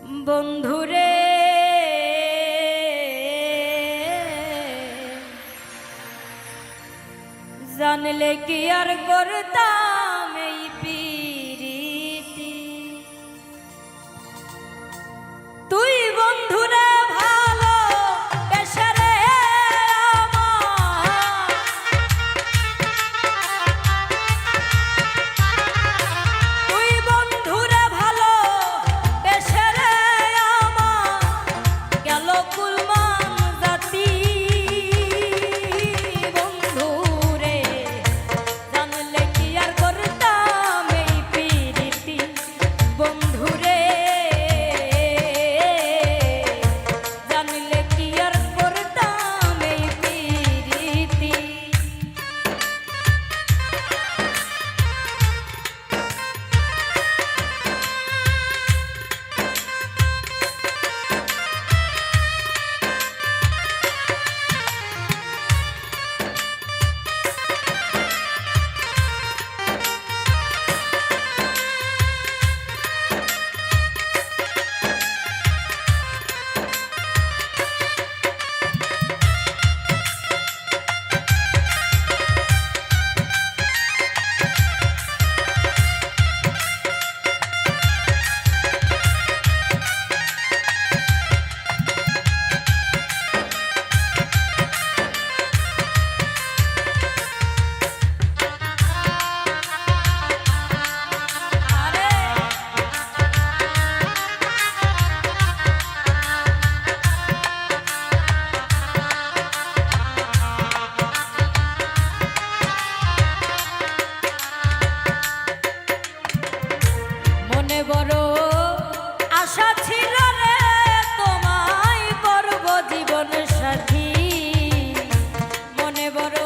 বন্ধুরে জানলে কি আর করতাম এই পিরিতি তুই বন্ধুরে ভালো বেশরে তুই বন্ধুরে ভালো বেশরে গেল কুলমান জাতি বন্ধুরে জানলে কি আর করতাম এই পিরিতি বন্ধুরে জানলে কি আর করতাম এই পিরিতি মনে বড় আশা ছিল রে তোমায় করব জীবন সাথী মনে বড়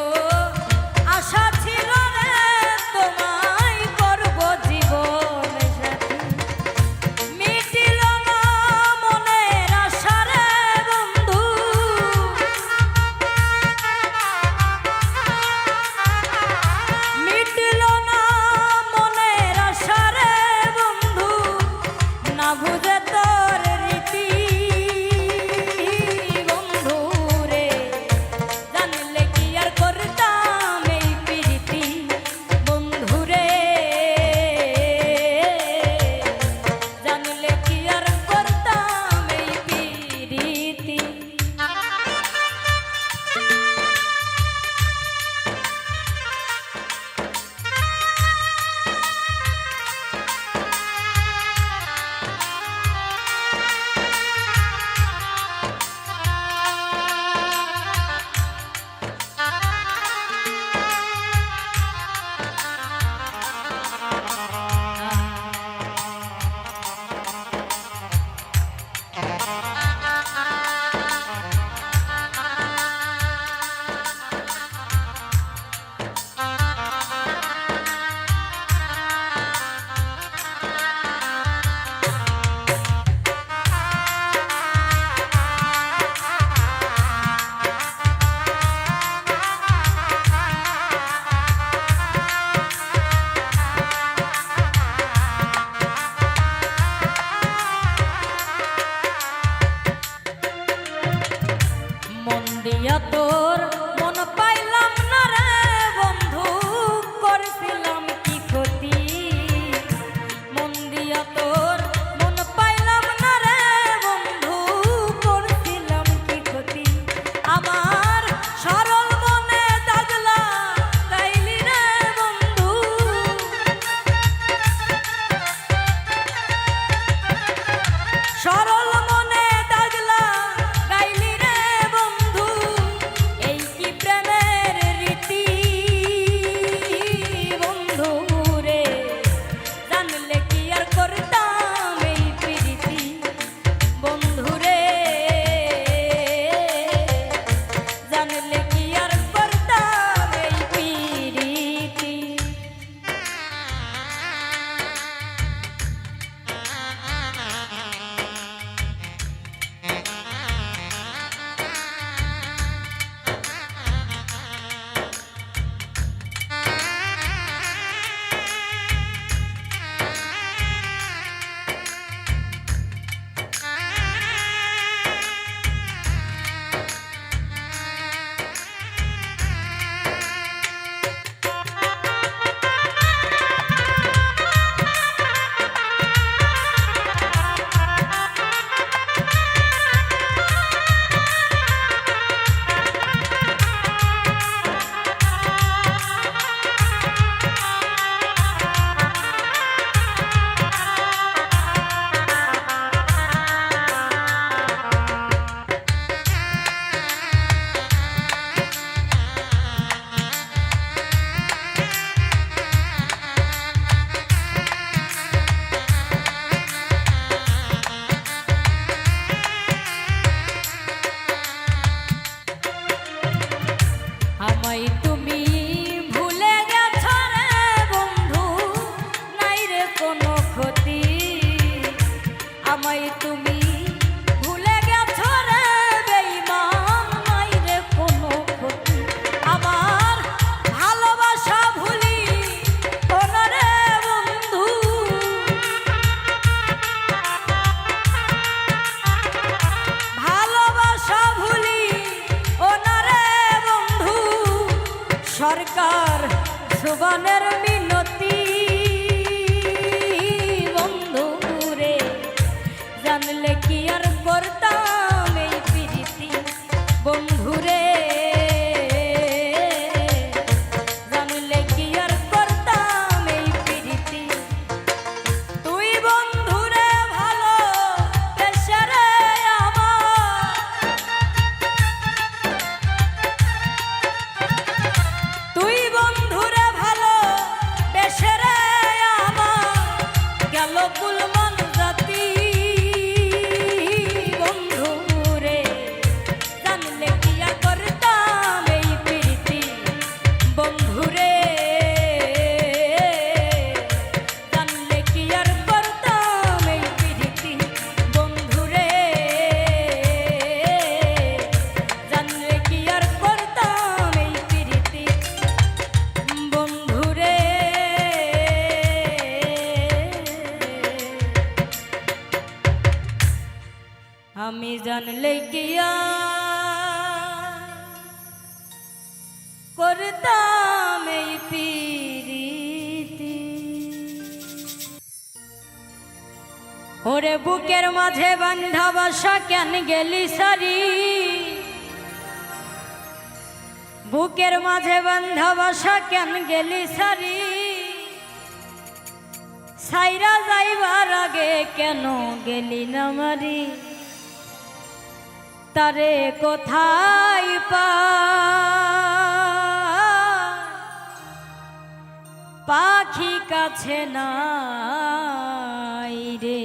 আশা ছিল রে তোমায় করব জীবন সাথী মিটিল না মনের আশা রে বন্ধু মিটিল না মনের আশা রে বন্ধু না বুঝে তোর রীতি বন্ধু রে জানলে কি আর করতাম এই প্রীতি বন্ধু রে জানলে কি আর করতাম এই প্রীতি মন দিয়া তোর মন পাইলাম না রে বন্ধু করছিলাম কি ক্ষতি মন দিয়া তোর মন পাইলাম না রে বন্ধু করছিলাম কি ক্ষতি আমার সরল মনে দাগলা গাইলি রে বন্ধু সরল মনে দাগলা গাইলি রে বন্ধু এই কি প্রেমের রীতি বন্ধু রে জানলে কি আর করতাম এই প্রীতি বন্ধু রে জানলে কি আর করতাম এই প্রীতি আমায় তুমি ভুলে গেছো রে বেঈমান, নাই রে কোনো ক্ষতি আমার ভালোবাসা ভুলি ওনারে বন্ধু। ভালোবাসা ভুলি ওনারে বন্ধু, সরকার জুবানের মিনতি বন্ধু রে, জানলে কি আর করতাম এই প্রীতি বন্ধু রে, জানলে কি আর করতাম এই প্রীতি। তুই বন্ধু রে ভালো বেশে রে আমার, তুই বন্ধু রে ভালো বেশে রে আমার, গেল কুলমান জাতি বন্ধু রে, জানলে কি আর করতাম এই প্রীতি বন্ধু রে, জানলে কি আর করতাম এই প্রীতি বন্ধু রে, জানলে কি আর করতাম এই প্রীতি বন্ধু রে। আমি জানলে কি আর করতাম এই প্রীতি। ওরে বুকের মাঝে বান্ধা বাসা কেন গেলি সারি, বুকের মাঝে বান্ধা বাসা কেন গেলি সারি, সাইরা যাইবার আগে কেন গেলি না মারি, তারে কোথায় পাখি কাছে নাই রে।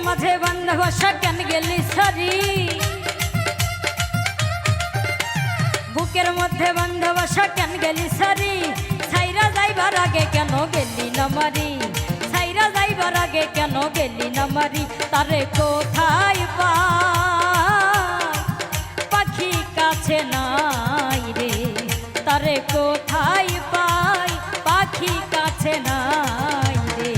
মাঝে বান্ধা বাসা কেন গেলি সারি, বুকের মধ্যে বান্ধা বাসা কেন গেলি সারি, সাইরা যাইবার আগে কেন গেলি না মারি, সাইরা যাইবার আগে কেন গেলি না মারি, তারে কোথায় পাখি কাছে নাই রে, তারে কোথায় পাই পাখি কাছে নাই রে।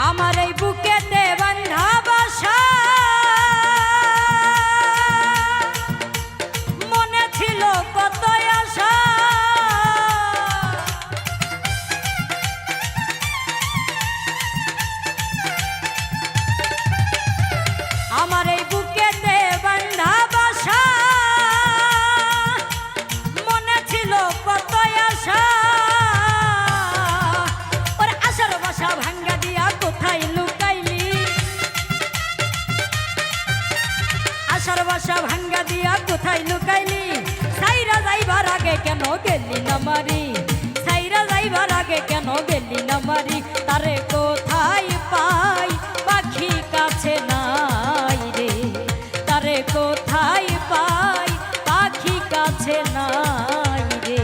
আমার এই বুকেতে বান্ধা বাসা মনে ছিল কত আশা, আমার এই বুকেতে বান্ধা বাসা মনে ছিল কত আশা, ওরে আশার বাসা ভাঙ্গা দিয়া কোথায় লুকাইলি, আশার বাসা ভাঙ্গা দিয়া কোথায় লুকাইলি, সাইরা যাইবার আগে কেন গেলি না মারি, সাইরা যাইবার আগে কেন গেলি না মারি, তারে কোথায় পাই পাখি কাছে নাই রে, তারে কোথায় পাই পাখি কাছে নাই রে।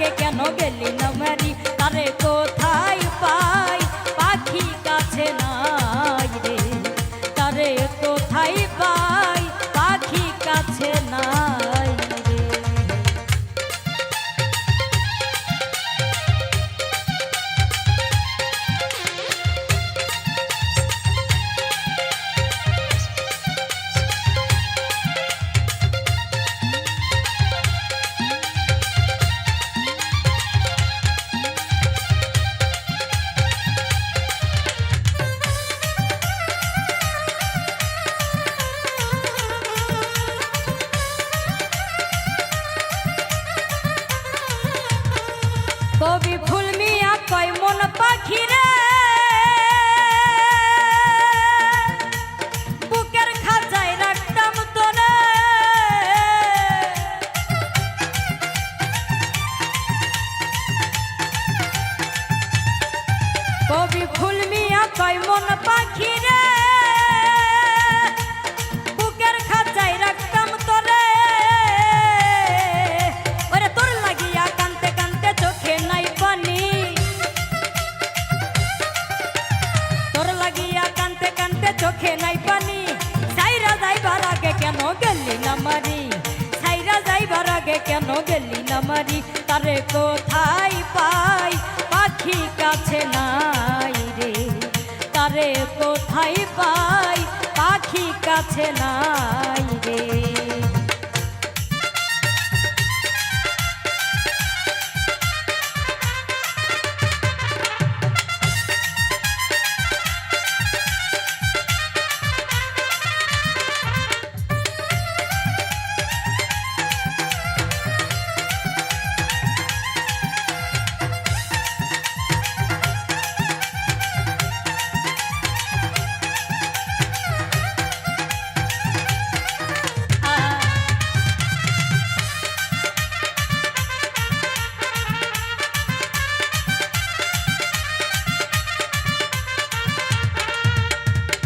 আগে কেন গেলি না মারি তারে কোথায় পাই পাখি কাছে নাই রে তারে কোথায় পাই পাখি কাছে নাই রে কবি ফুল মিয়া কয় মন পাখি রে বুকের খাঁচায় রাখতাম তোরে কবি ফুল মিয়া কয় মন পাখি রে বুকের খাঁচায় রাখতাম তোরে ওরে তোর লাগিয়া কানতে কানতে চোখে নাই পানি তোর লাগিয়া কানতে কানতে চোখে নাই পানি সাইরা যাইবার আগে কেন গেলি না মারি সাইরা যাইবার আগে কেন গেলি না মারি তারে কোথায় পাই পাখি কাছে নাই রে তারে কোথায় পাই পাখি কাছে নাই রে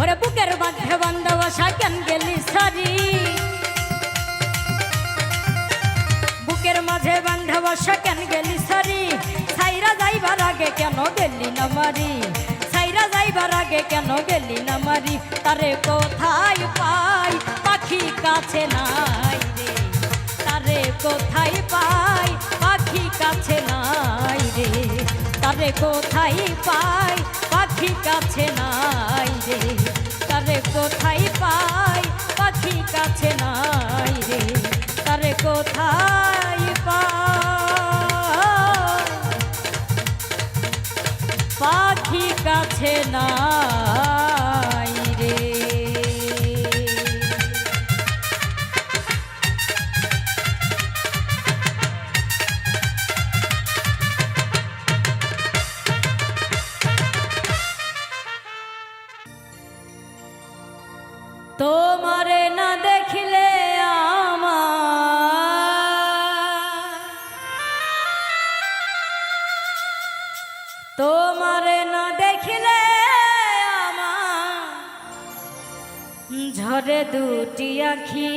ওরে বুকের মাঝে বান্ধা বাসা কেন গেলি সারি বুকের মাঝে বান্ধা বাসা কেন গেলি সারি সাইরা যাইবার আগে কেন গেলি না মারি সাইরা যাইবার আগে কেন গেলি না মারি তারে কোথায় পাই পাখি কাছে নাই রে তারে কোথায় পাই পাখি কাছে নাই রে তারে কোথায় পাই পাখি কাছে নাই রে তারে কোথায় পাই পাখি কাছে নাই রে তারে কোথায় পাই পাখি কাছে নাই রে তোমারে না দেখিলে তোমারে না দেখিলে ঝরে দুটি আখি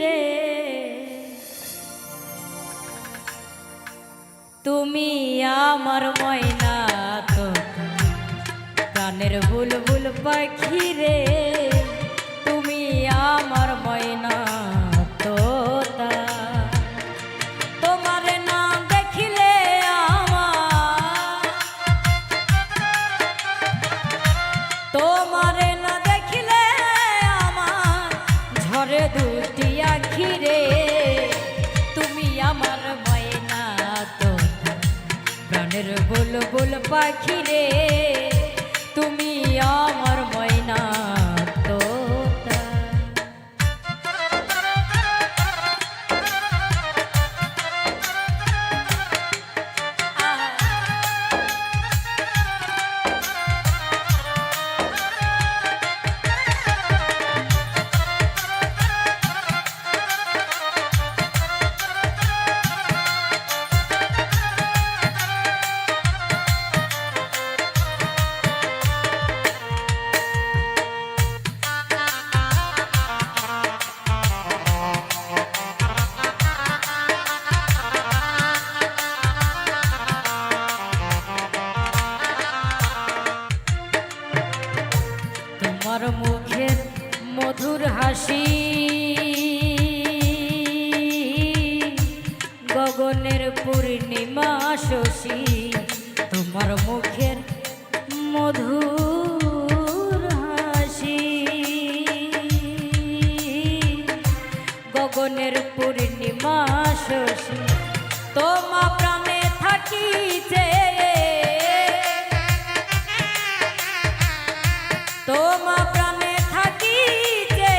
রে তুমি আমার ময়না তো প্রাণের বুলবুল পাখি রে তুমি আমার ময়না তোতা তোমার না দেখিলে তোমার না দেখিলে আমার ঝরে দুটি আখি রে তুমি আমার ময়না তোতা প্রাণের বুলবুল পাখি রে তুমি আমার ময়না তোতা পূর্ণিমা শশী তোমার মুখের মধুর হাসি গগনের পূর্ণিমা শশী তোমা প্রাণে থাকিতে তোমা প্রাণে থাকিতে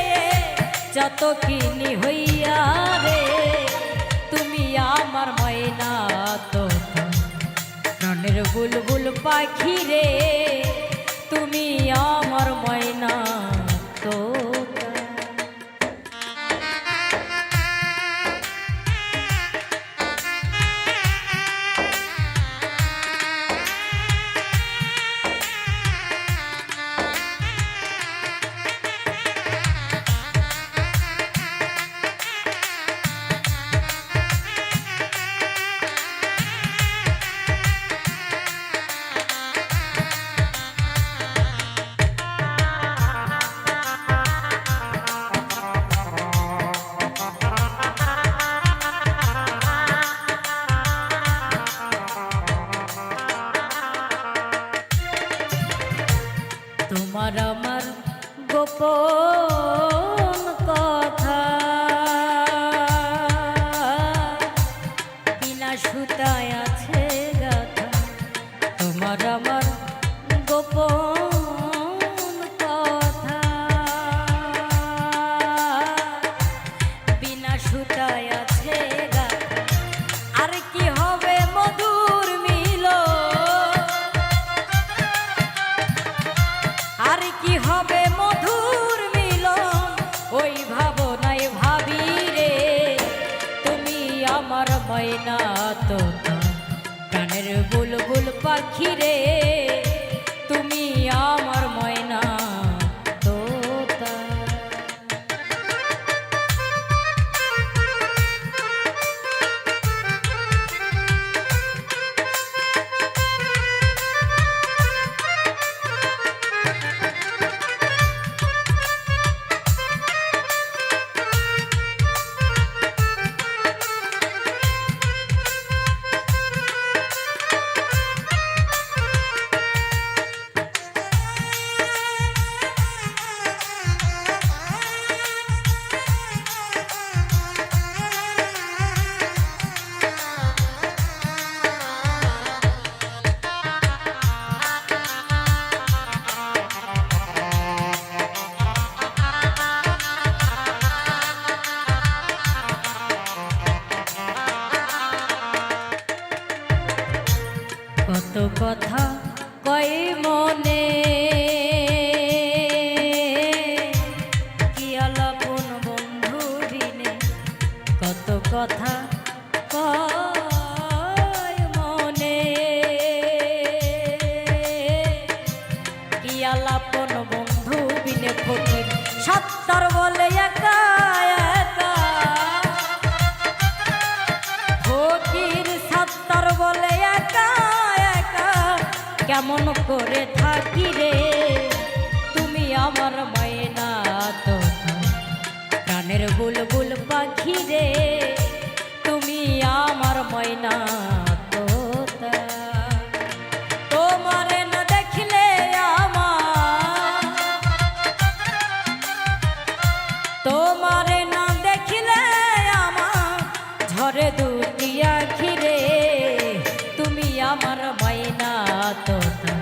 যত কিনি হইয়া রে তুমি আমার ময়না তো প্রাণের বুলবুল পাখি রে তুমি আমার ময়না তো তোমার আমার গোপন কথা বিনা সুতায় আছে গাথা তোমার আমার গোপন কথা বিনা সুতায় আছে গাথা আর কি হবে মধুর মিল আর কি হবে মধুর মিলন ওই ভাবনাই ভাবি রে তুমি আমার ময়না তো প্রাণের বুলবুল পাখি রে তুমি আমার ময়না তোতা কত কথা কই মনে কি আলাপন বন্ধু বিনে কত কথা কই মনে কি আলাপন বন্ধু বিনে ফকির সত্তর বলে একা একা ফকির সত্তর বলে একা কেমন করে থাকি রে তুমি আমার ময়না তো প্রাণের বুলবুল পাখি রে তুমি আমার ময়না তোতা তোমারে না দেখলে আমার তোমারে না দেখলে আমার ঝরে দুটি আখি রে তুমি আমার ময়না তোতা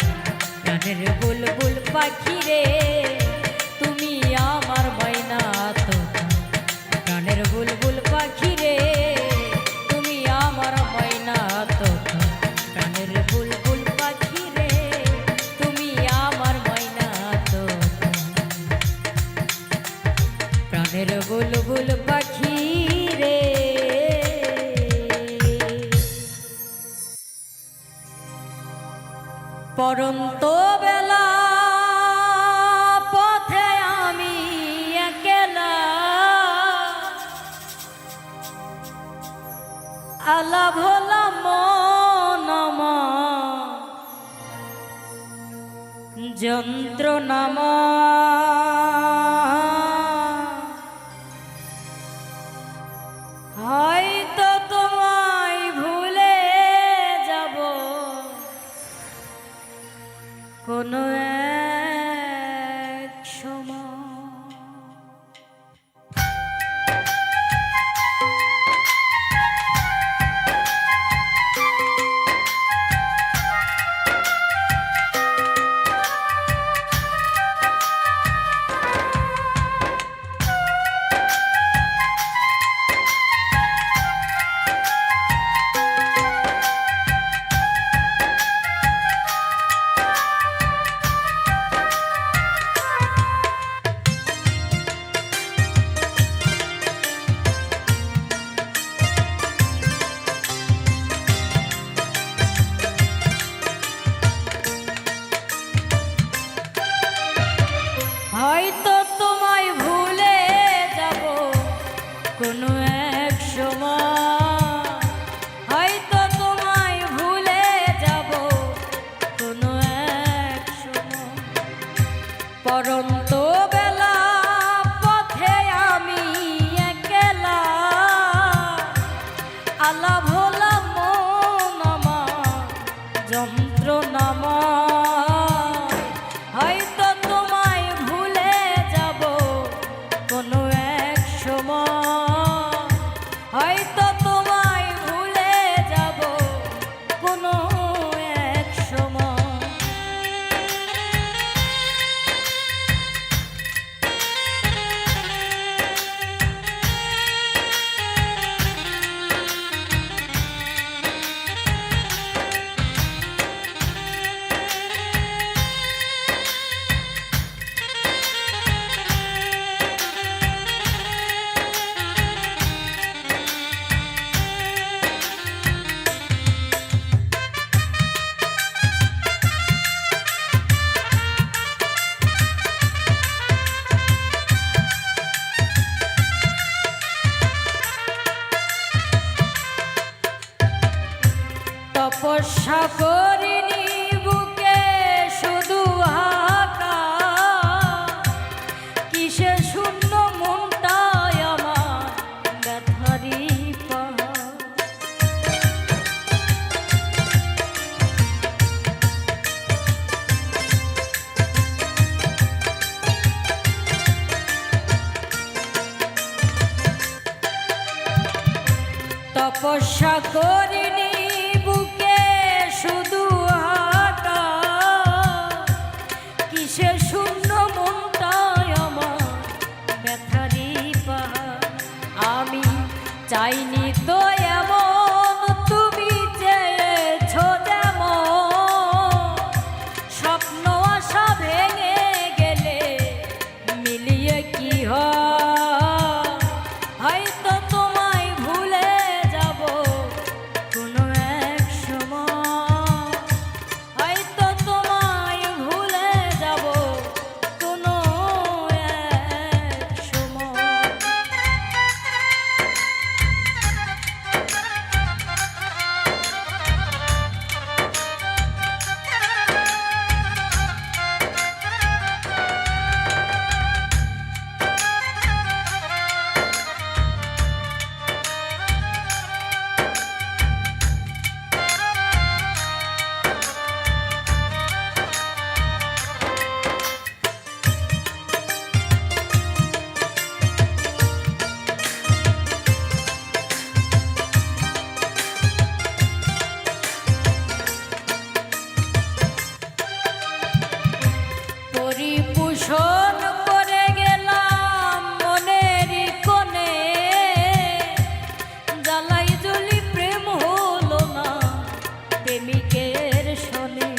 প্রাণের বুলবুল পাখি রে তুমি আমার ময়না তোতা প্রাণের বুলবুল পাখি রে তুমি আমার ময়না তোতা প্রাণের বুলবুল পাখি রে তুমি আমার ময়না তোতা প্রাণের বুলবুল পাখি রে পরন্ত বেলা পথে আমি একলা আলা ভোলা মন যন্ত্রণামা হয়তো তোমায় ভুলে তপস্যা করিনি বুকে শুধু হাকা, কিসে শূন্য মনটায় আমার ব্যথারি পাহাড়। তপস্যা করিনি বুকে শুধু হাকা, কিসে শূন্য মনটায় আমার ব্যথারি পাহাড়। আমি চাইনি তো এমন, তুমি চেয়েছ যেমন, স্বপ্ন আশা ভেঙে গেলে মিলিয়ে কি হয়? হয়তো তোমায় ভুলে যাব কোনো এক সময়, হয়তো তোমায় ভুলে যাব কোনো এক সময়। পরিপোষণ করে গেলাম মনের কোণে, জ্বালাই জ্বলি প্রেম হলো না প্রেমিকের শোনে।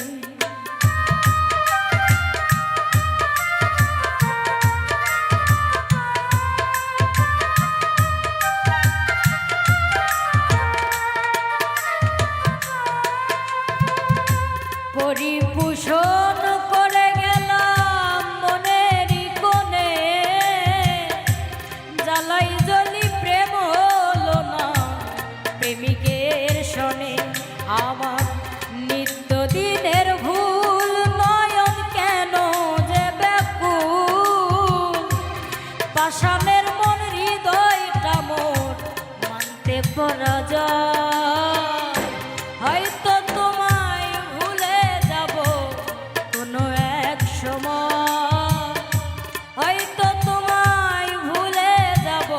পরিপোষণ করে গেলাম মনের কোণে, জ্বালাই জ্বলি প্রেম হলো না প্রেমিকের শোনে। আমার নিত্যদিনের ভুল নয়ন কেন যে ব্যাকুল, পাষাণের মন হৃদয়টা মোর মানতে পরাজয়। হয়তো তোমায় ভুলে যাব কোনো এক সময়, হয়তো তোমায় ভুলে যাব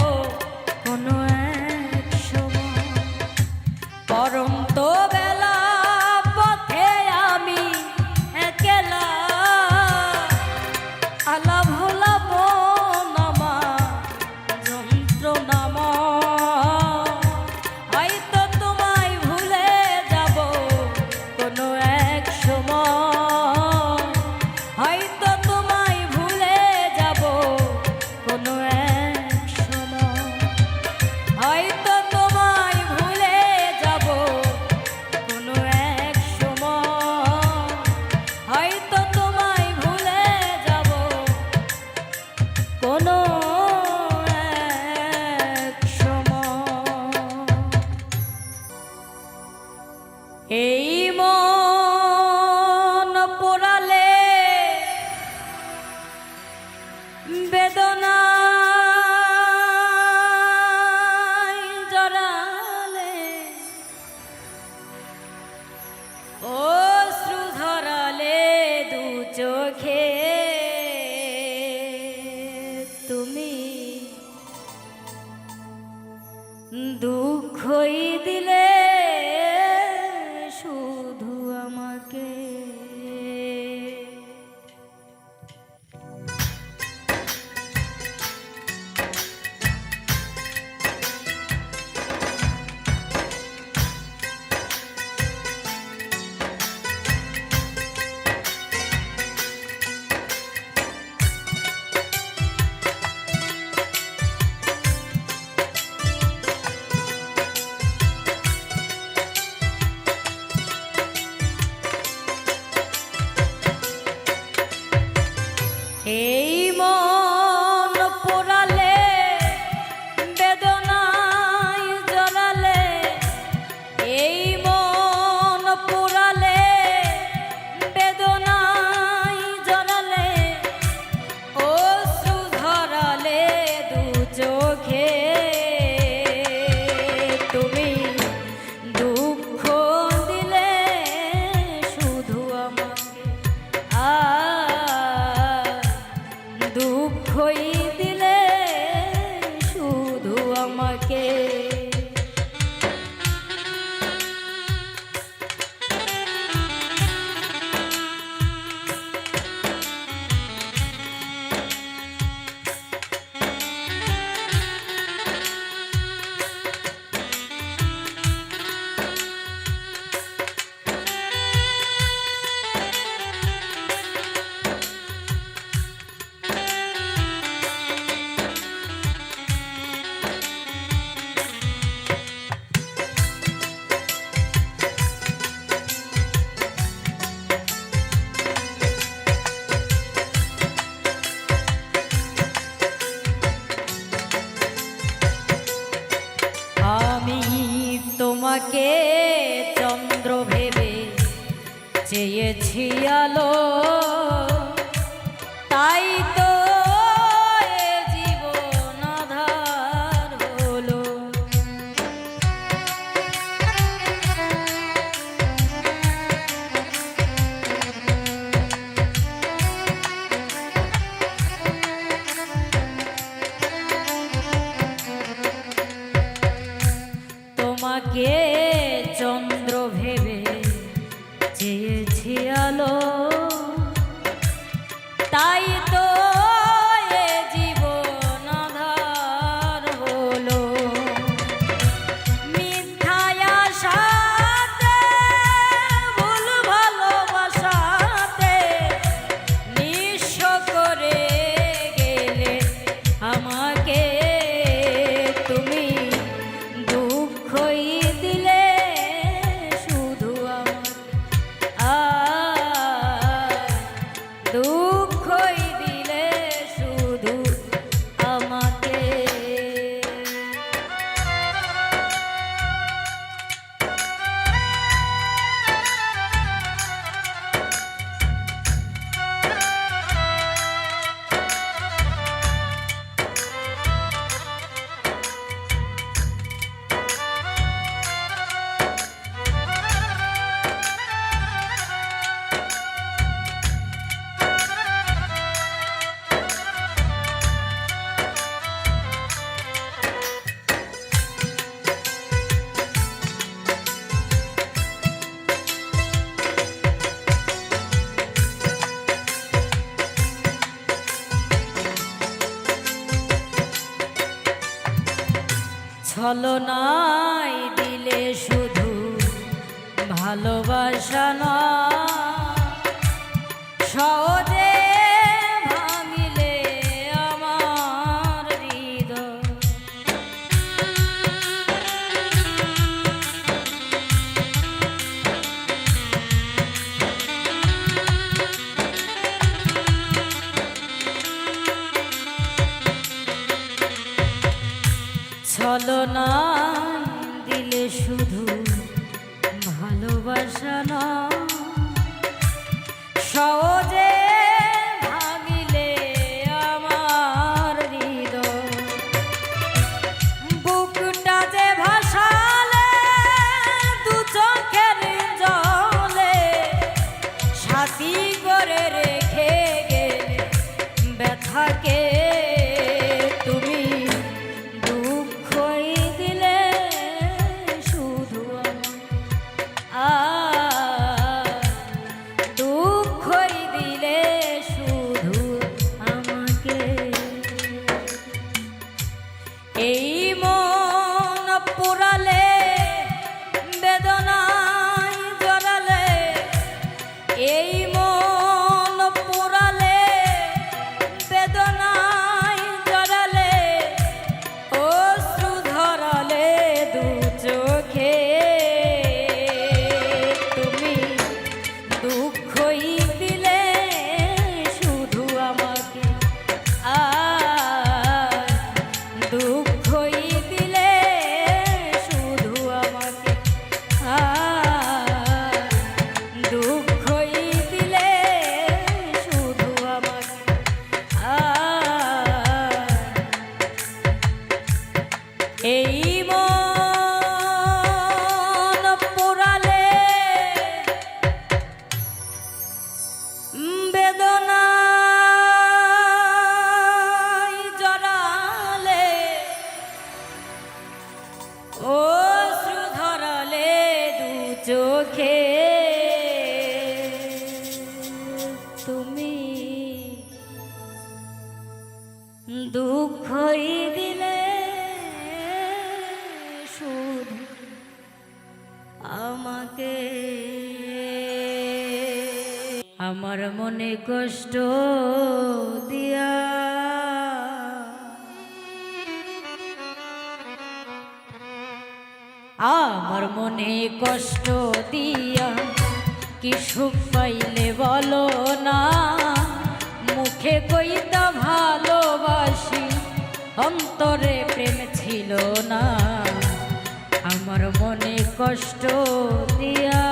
কোনো এক সময়। পরন্ত বেলা পথে আমি একলা, আলা ভোলা মন আমার যন্ত্রণাময়। হয়তো তোমায় ভুলে যাব কোনো এক সময়, হয়তো তোমায় ভুলে যাব কোনো এক সময়, হয়তো তোমায় ভুলে যাব কোনো এক সময়, হয়তো তোমায় ভুলে যাব কোনো এক সময়। এই মন পোড়ালে বেদনায় জড়ালে, অশ্রু ধরালে দু চোখে, তুমি দুঃখই দিলে শুধু আমাকে। চেয়েছি আলো তাই তো এ জীবন আঁধার হলো। তোমাকে চন্দ্র ভেবে চেয়েছি আলো তাই তো এ জীবন আঁধার হলো। মিথ্যায় আশাতে ভুল ভালোবাসাতে নিঃস্ব করে গেলে আমাকে তুমি দুঃখই দিলে শুধু দুঃখই দিলে শুধু আমাকে। ছলনায় দিলে শুধু ভালোবাসা না সহজে ভাঙিলে আমার হৃদয়। ছলনা দিলে শুধু ভালোবাসা না সহজে ভাঙিলে আমার হৃদয়। বুকটা যে ভাসালে দু চোখের জলে সাথী করে রেখে গেলে ব্যথাকে তুমি দুঃখই দিলে শুধু দুঃখই দিলে শুধু আমাকে। এই মন পোড়ালে বেদনায় জড়ালে এই মন পোড়ালে বেদনায় জড়ালে অশ্রু ধরালে দু চোখে তুমি দুঃখই দিলে শুধু আমাকে দুঃখই দিলে শুধু আমাকে দুঃখই দিলে শুধু আমাকে এই মন পোড়ালে বেদনায় জড়ালে অশ্রু ধরালে দু চোখে তুমি দুঃখই দিলে শুধু আমাকে। আমার মনে কষ্ট দিয়া আমার মনে কষ্ট দিয়া কি সুখ পাইলে বলো না মুখে কইতা ভালোবাসি অন্তরে প্রেম ছিল না। আমার মনে কষ্ট দিয়া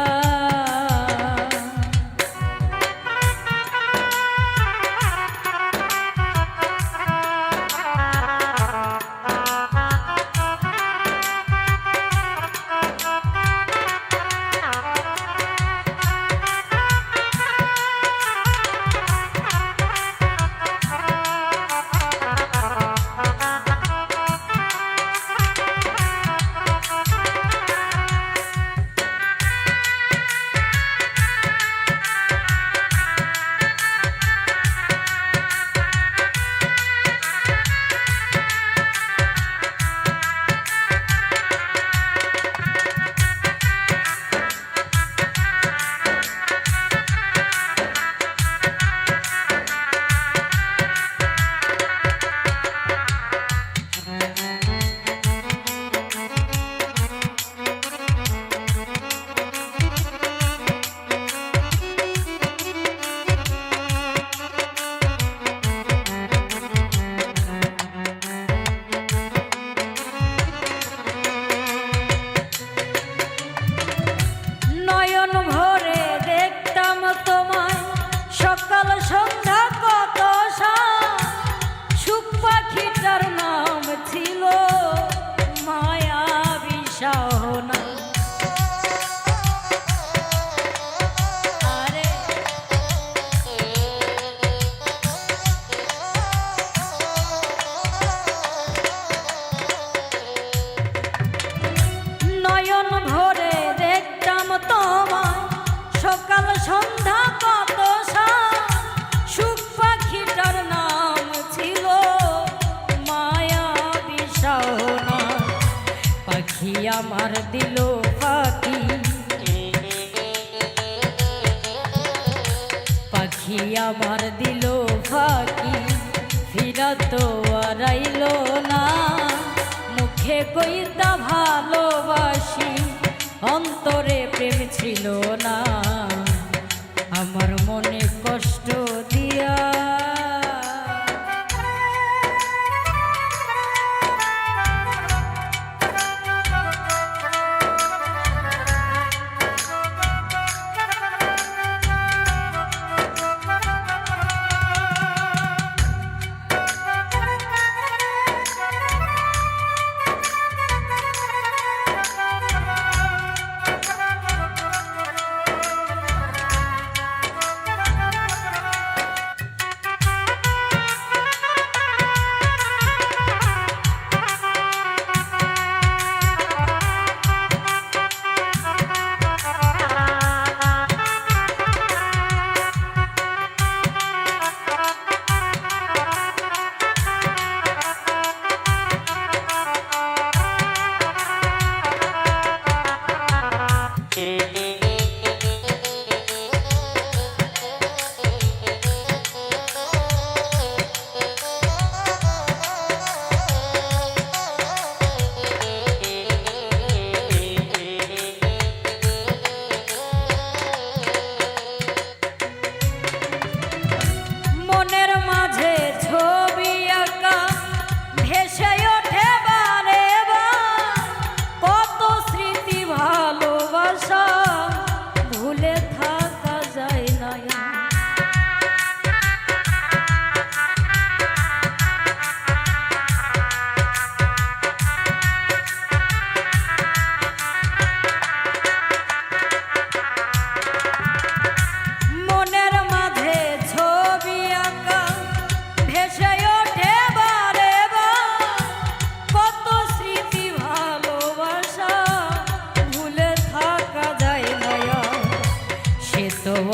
আমার দিল পাখি, পাখি আমার দিল ফাঁকি, ফিরা তো আর আইলো না। মুখে কইতা ভালোবাসি, অন্তরে প্রেম ছিল না, আমার মনে কষ্ট দিয়া।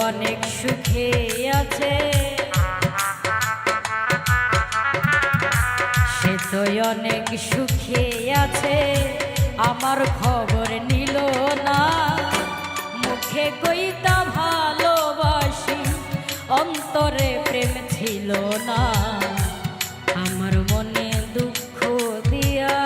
অনেক সুখে আছে, সে তো অনেক সুখে আছে, আমার খবর নিল না। মুখে কইতা ভালোবাসি, অন্তরে প্রেম ছিল না, আমার মনে দুঃখ দিয়া।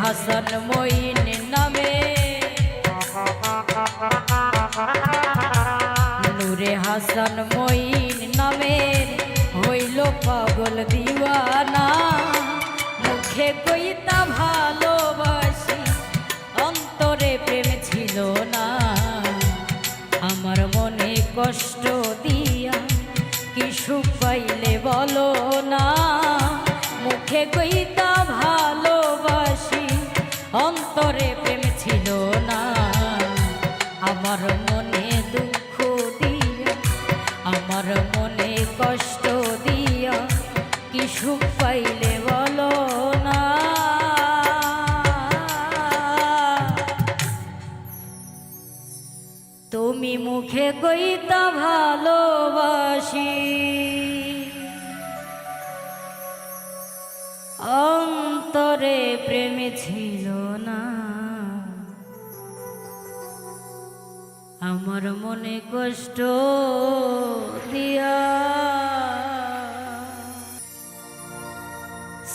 হাসান মঈন নামে, নূরে হাসান মঈন নামের হইল পাগল দিওয়ানা। মুখে কইতা ভালোবাসি, অন্তরে কষ্ট দিয়া কি সুখ পাইলে বলো না, মুখে কইতা ভালোবাসি অন্তরে প্রেম ছিল না। আমার মনে দুঃখ দিয়া, আমার মনে কষ্ট দিয়া কি সুখ পাইলে বলো না। তুমি মুখে কইতা ভালোবাসি অন্তরে প্রেম ছিল না। আমার মনে কষ্ট দিয়া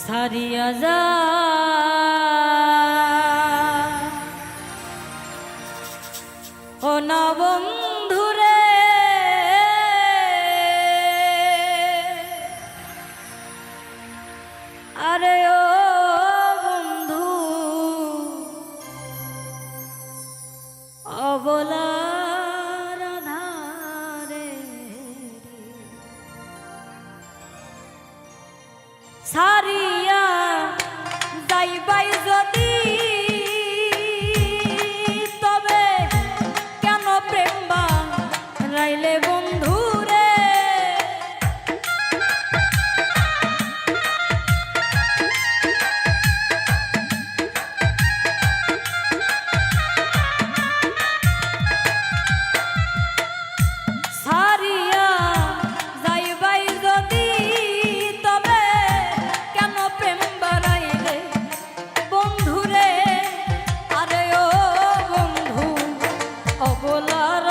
সারিয়া যা ও না বন্ধুরে, আরে ও বন্ধু অবলার ধারে সারিয়া যাইবাই যদি রাইলে বন্ধু রে, সারিয়া যাইবাই যদি তবে কেন প্রেম বাড়াইলে বন্ধু রে, আরে ও বন্ধু অবলার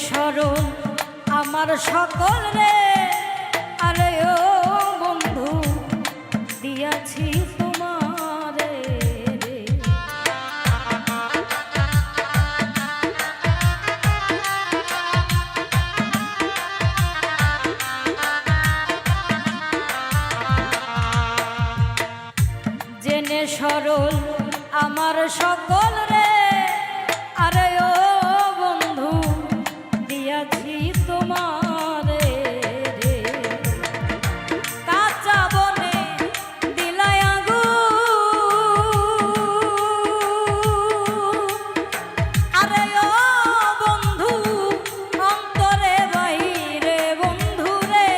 স্মরণ আমার সকল রে, আরে ও বন্ধু দিয়াছি তোমারে রে, জেনে সরল আমার সকল রে, আরে ও বন্ধু দিয়াছি তোমারে রে, কাঁচা বনে দিলাই আগুন, আরে ও বন্ধু অন্তরে বাইরে বন্ধু রে,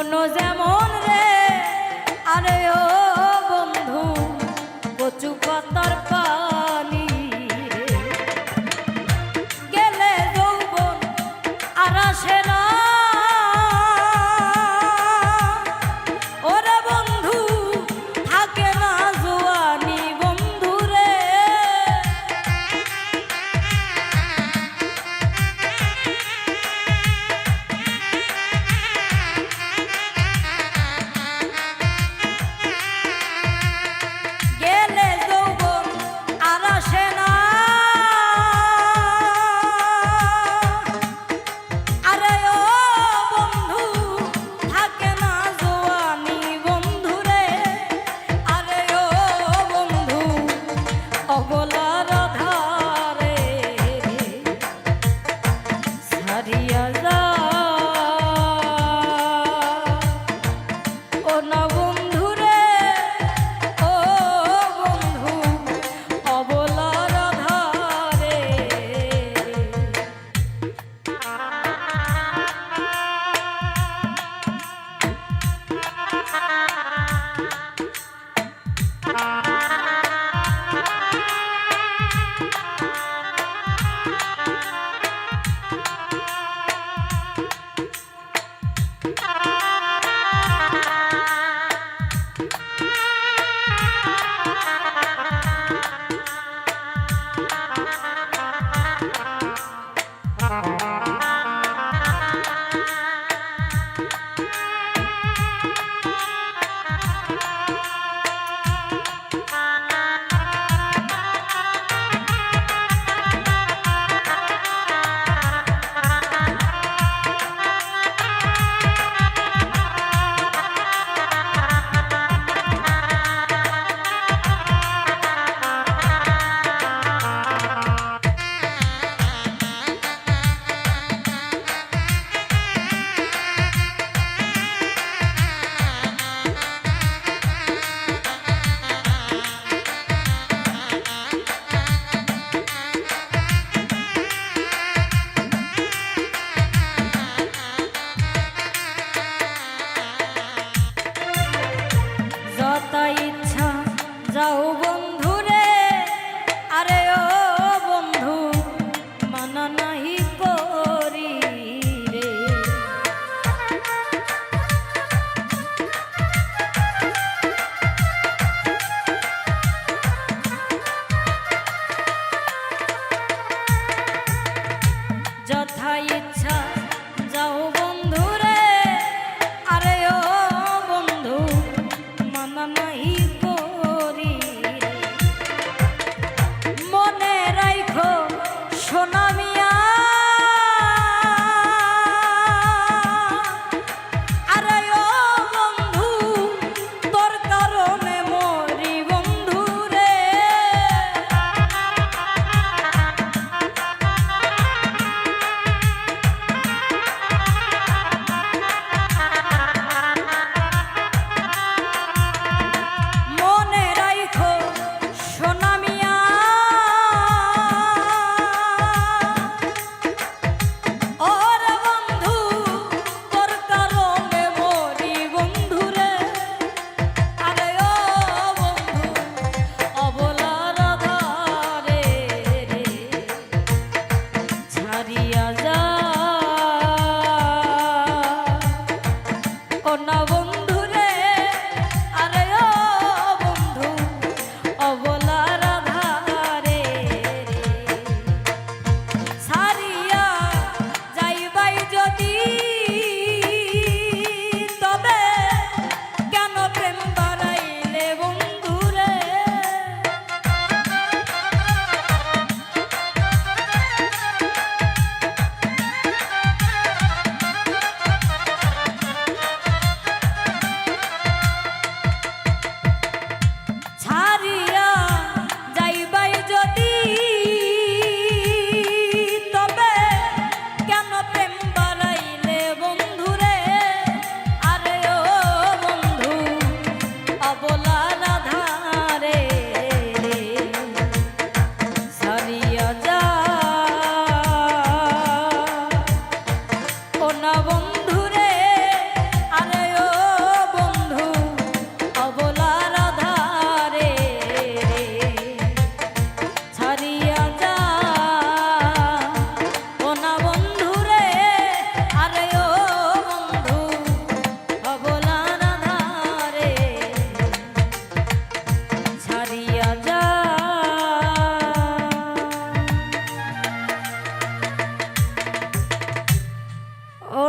মন যেমন রে আরে ও বন্ধু কচু পাতার পানি গেলে যৌবন আর আসে না ওরে বন্ধু থাকে না জোয়ানি বন্ধু রে গেলে যৌবন আর আসে না আরে ও বন্ধু থাকে না জোয়ানি বন্ধু রে আরে ও বন্ধু অবলার ধারে সারিয়া যা ও না বন্ধু রে ও বন্ধু অবলার ধারে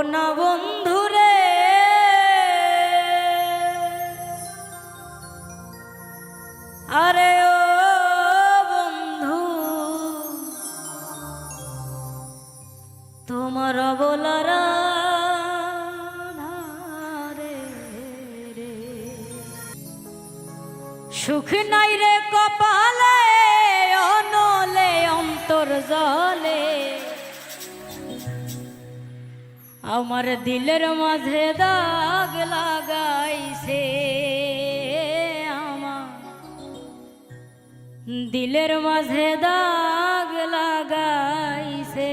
না বন্ধুরে আরে ও বন্ধু তোমার বলার সুখ নাই রে কপালে অনলে অন্তর জলে আমার দিলের মাঝে দাগ লাগাইছে আমার দিলের মাঝে দাগ লাগাইছে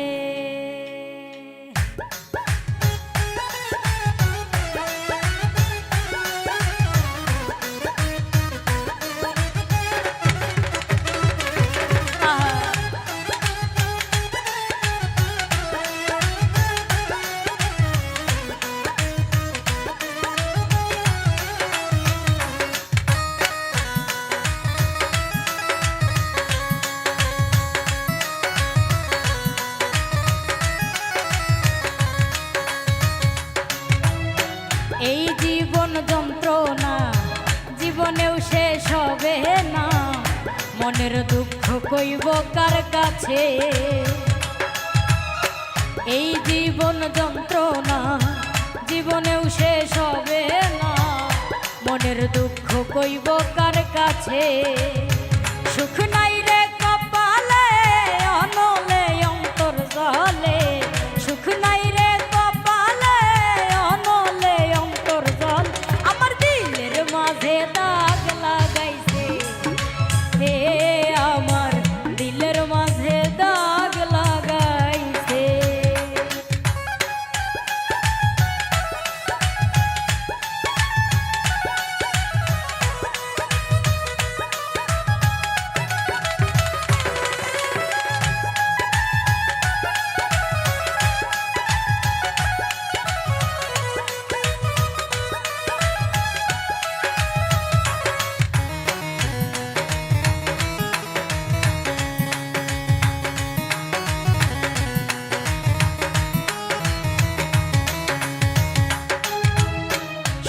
এই জীবন যন্ত্রণা জীবনেও শেষ হবে না মনের দুঃখ কইব কার কাছে এই জীবন যন্ত্রণা জীবনেও শেষ হবে না মনের দুঃখ কইব কার কাছে সুখ নাই রে কপালে অনলে অন্তর জলে সুখ নাই রে দাগ লাগাইছে হে আমার দিলের মাঝে দাগ লাগাইছে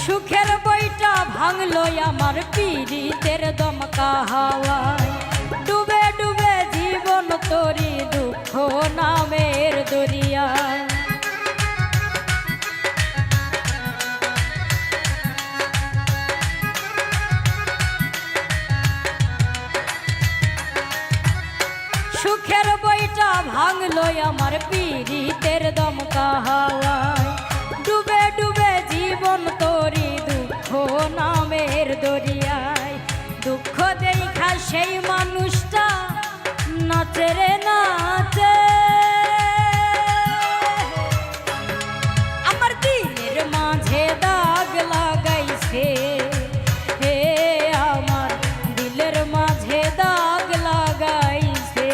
সুখের বইটা ভাঙলো আমার পীড়িতের দমকা হাওয়ায় ডুবে ডুবে জীবন তরি দুঃখ নামের দরিয়ায় সুখের বইটা ভাঙলো আমার পীড়িতের দমকা হাওয়ায় ডুবে ডুবে জীবন তরি দুঃখ নামের দরিয়ায় দুঃখ দেখা সেই মানুষটা নাচে রে নাচে আমার দিলের মাঝে দাগ লাগাইছে হে আমার দিলের মাঝে দাগ লাগাইছে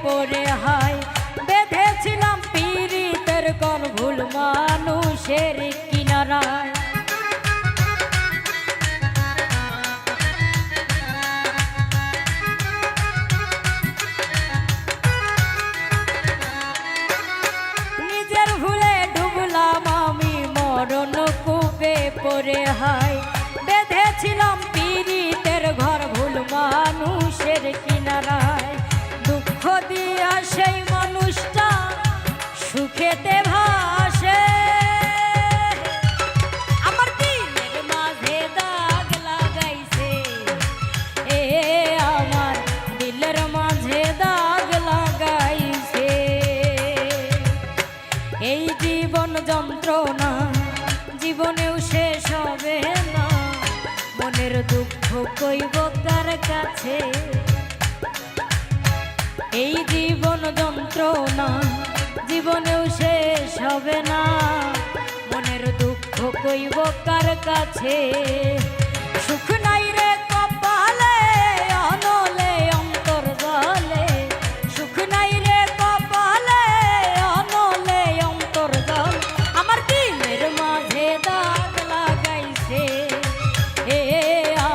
পরে হাই বেঁধেছিলাম পীড়িতের কোন ভুল মানুষের কিনারায় নিজের ভুলে ডুবলাম আমি মরণ কূপে পরে হাই বেঁধেছিলাম পীড়িতের ঘর ভুল মানুষের কিনারায় দুঃখ দিয়া সেই মানুষটা সুখেতে ভাসে আমার দিলের মাঝে দাগ লাগাইছে এ আমার দিলের মাঝে দাগ লাগাইছে এই জীবন যন্ত্রণা জীবনেও শেষ হবে না মনের মনের দুঃখ কইব কার কাছে, এই জীবন যন্ত্রণা জীবনেও শেষ হবে না। মনের দুঃখ কইব কার কাছে, সুখ নাই রে কপালে অনলে অন্তর জলে, সুখ নাই রে কপালে অনলে অন্তর জল, আমার দিলের মাঝে দাগ লাগাইছে, এ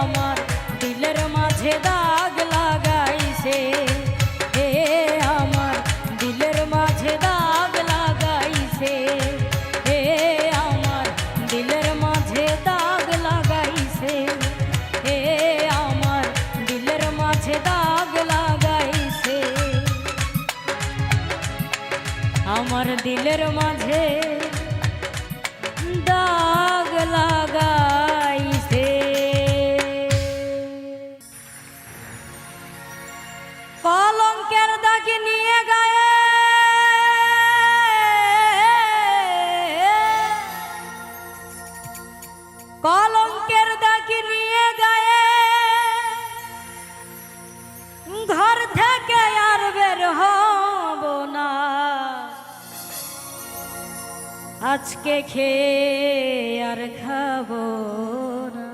আমার দিলের মাঝে দাগ লাগাইছে, এ আমার দিলের মাঝে দাগ লাগাইছে, এ আমার দিলের মাঝে দাগ লাগাইছে, এ আমার দিলের মাঝে দাগ লাগাইছে, আমার দিলের মাঝে দাগ লাগাইছে। কলঙ্কের দাগ নিয়ে গায়ে কলঙ্কের দাগ নিয়ে গায়ে ঘর থেকে আর বের হব না, আজকে খেয়ে আর খাবো না।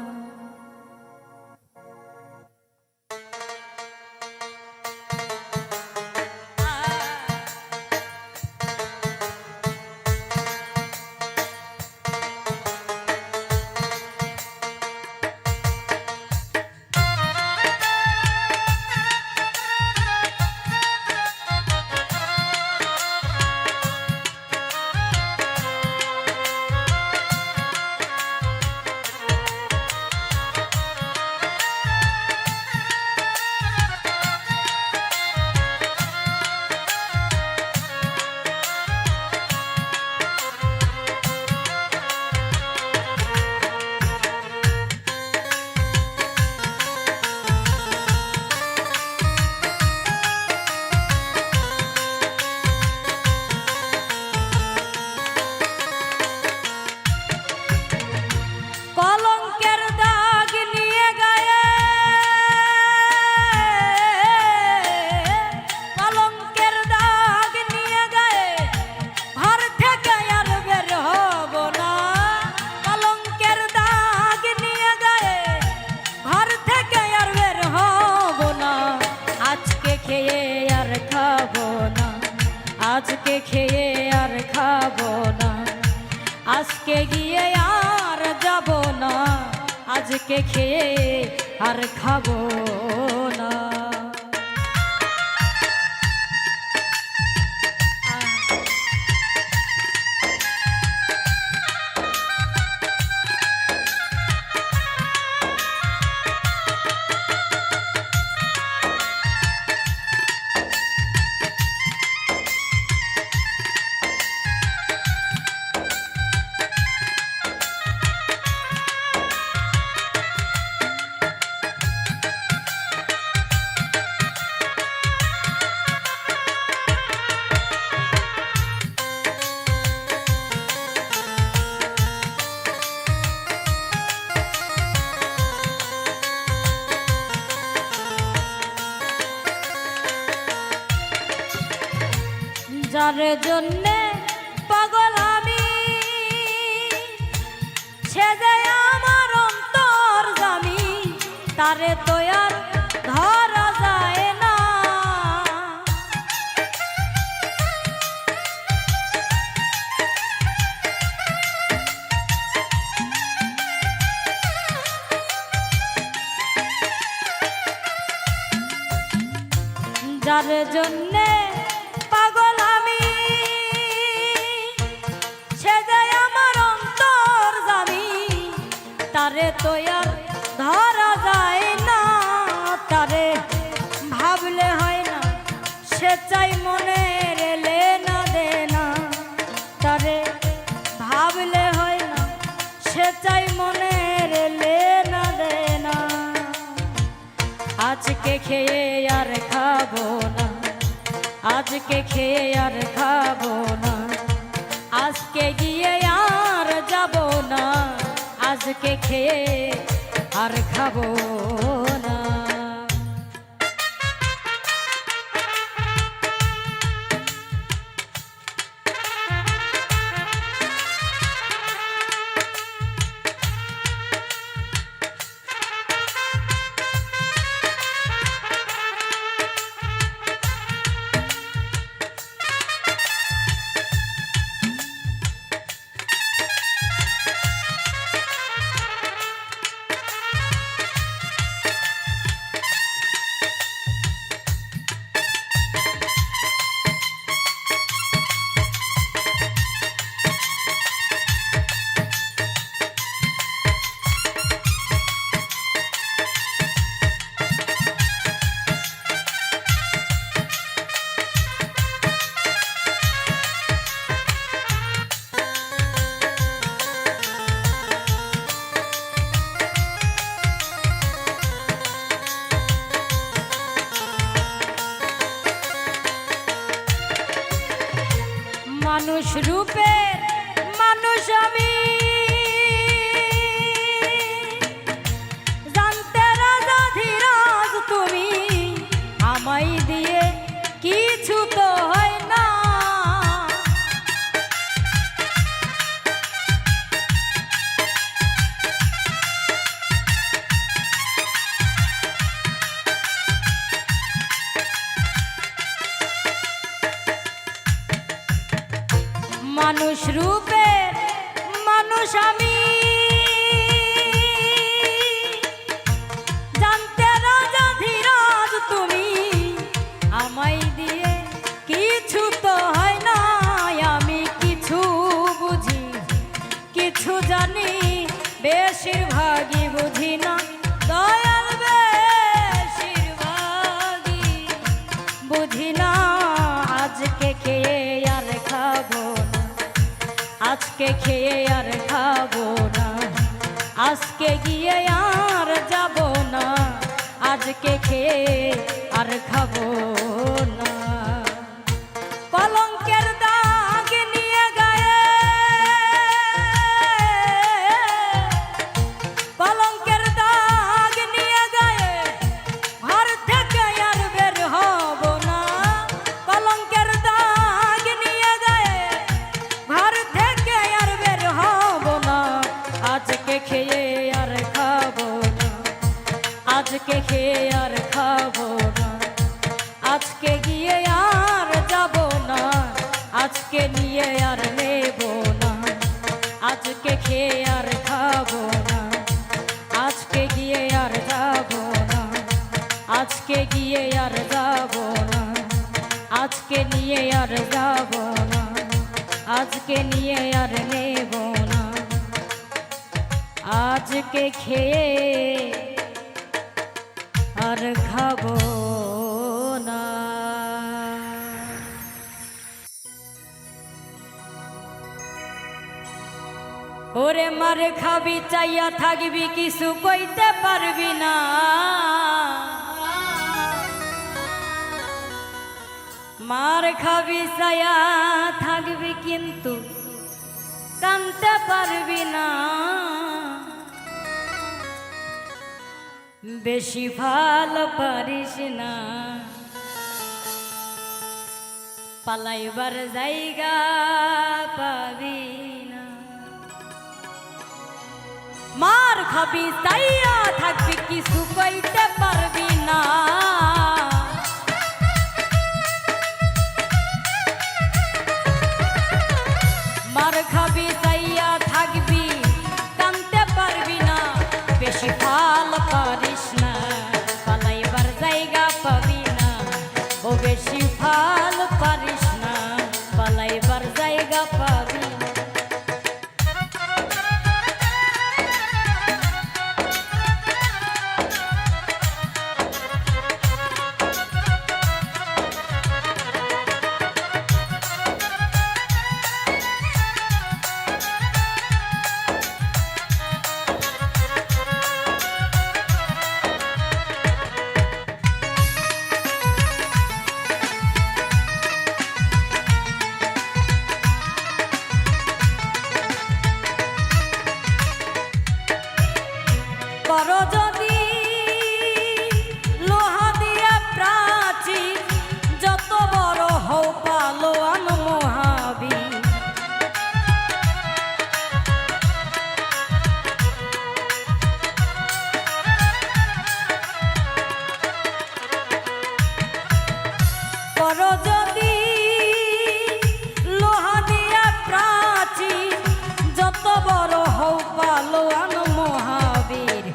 কলঙ্কের দাগ নিয়ে গায়ে কলঙ্কের দাগ নিয়ে গায়ে ঘর থেকে আর বের হব না, কলঙ্কের দাগ নিয়ে গায়ে ঘর থেকে আর বের হব না, আজকে খেয়ে আর খাবো না, আজকে খেয়ে আর খাবো না, আজকে গিয়ে আর যাব না, আজকে খেয়ে আর খাবো না। যার জন্যে পাগল আমি, সে যে আমার অন্তর জামি, তারে তো আর ধরা যায় না। যার জন্যে পাগল আমি, সে যে আমার অন্তর জামি, তারে তো আর ধরা যায় না, তারে ভাবলে হয় না, সে চাই মনের এলে না দে না, তারে ভাবলে হয় না, সে চাই মনের এলে না দে না, আজকে খেয়ে আর খাবো না, আজকে খেয়ে আর খাবো না, আজকে গিয়ে আর যাব না, আজকে খেয়ে আর খাবো না। মানুষ রূপের মানুষ আমি, জানতে রাজা ধীরাজ তুমি, আমায় দিয়ে কিছু তো হয় না। মানুষ রূপের মানুষ আমি, জানতে রাজা ধীরাজ তুমি, আমায় দিয়ে কিছু তো হয় না। আমি কিছু বুঝি কিছু জানি, বেশিরভাগই বুঝি না দয়াল, বেশিরভাগই বুঝি না। আজকে খেয়ে আর খাবো না, আজকে খেয়ে আর খাবো না, আজকে গিয়ে আর যাব না, আজকে খেয়ে আর খাবো না। কলঙ্কের দাগ নিয়ে গায়ে, কলঙ্কের দাগ নিয়ে গায়ে, ঘর থেকে আর বের হব না। কলঙ্কের দাগ নিয়ে গায়ে, ঘর থেকে আর বের হব না, আজকে খেয়ে আর খাবো না, আজকে খেয়ে আর খাবো না, আজকে গিয়ে আর যাব না, আজকে নিয়ে আর নেব না, আজকে খেয়ে আর খাবো না, আজকে গিয়ে আর যাব না, আজকে গিয়ে আর যাব না, আজকে নিয়ে আর যাব না, আজকে নিয়ে আর নেব না, আজকে খেয়ে আর খাবো না। ওরে মার খাবি চাইয়া থাকবি, কিছু কইতে পারবি না। মার খাবি চাইয়া থাকবি, কিন্তু কানতে পারবি না। বেশি ভালো পারিস না, পালাইবার জায়গা পাবি না। মার খাবি চাইয়া থাকবি, কিছু কইতে পারবি না। মার খাবি চাইয়া থাকবি, কানতে পারবি না। বেশি ভাল পারিস না, পালাইবার জায়গা পাবি না। ও বেশি ভাল পারিস না, পালাইবার জায়গা পাবি না। করো যদি লোহা দিয়া প্রাচীর, যত বড় হও পালোয়ান মহাবীর। করো যদি লোহা দিয়া প্রাচীর, যত বড় হও পালোয়ান মহাবীর।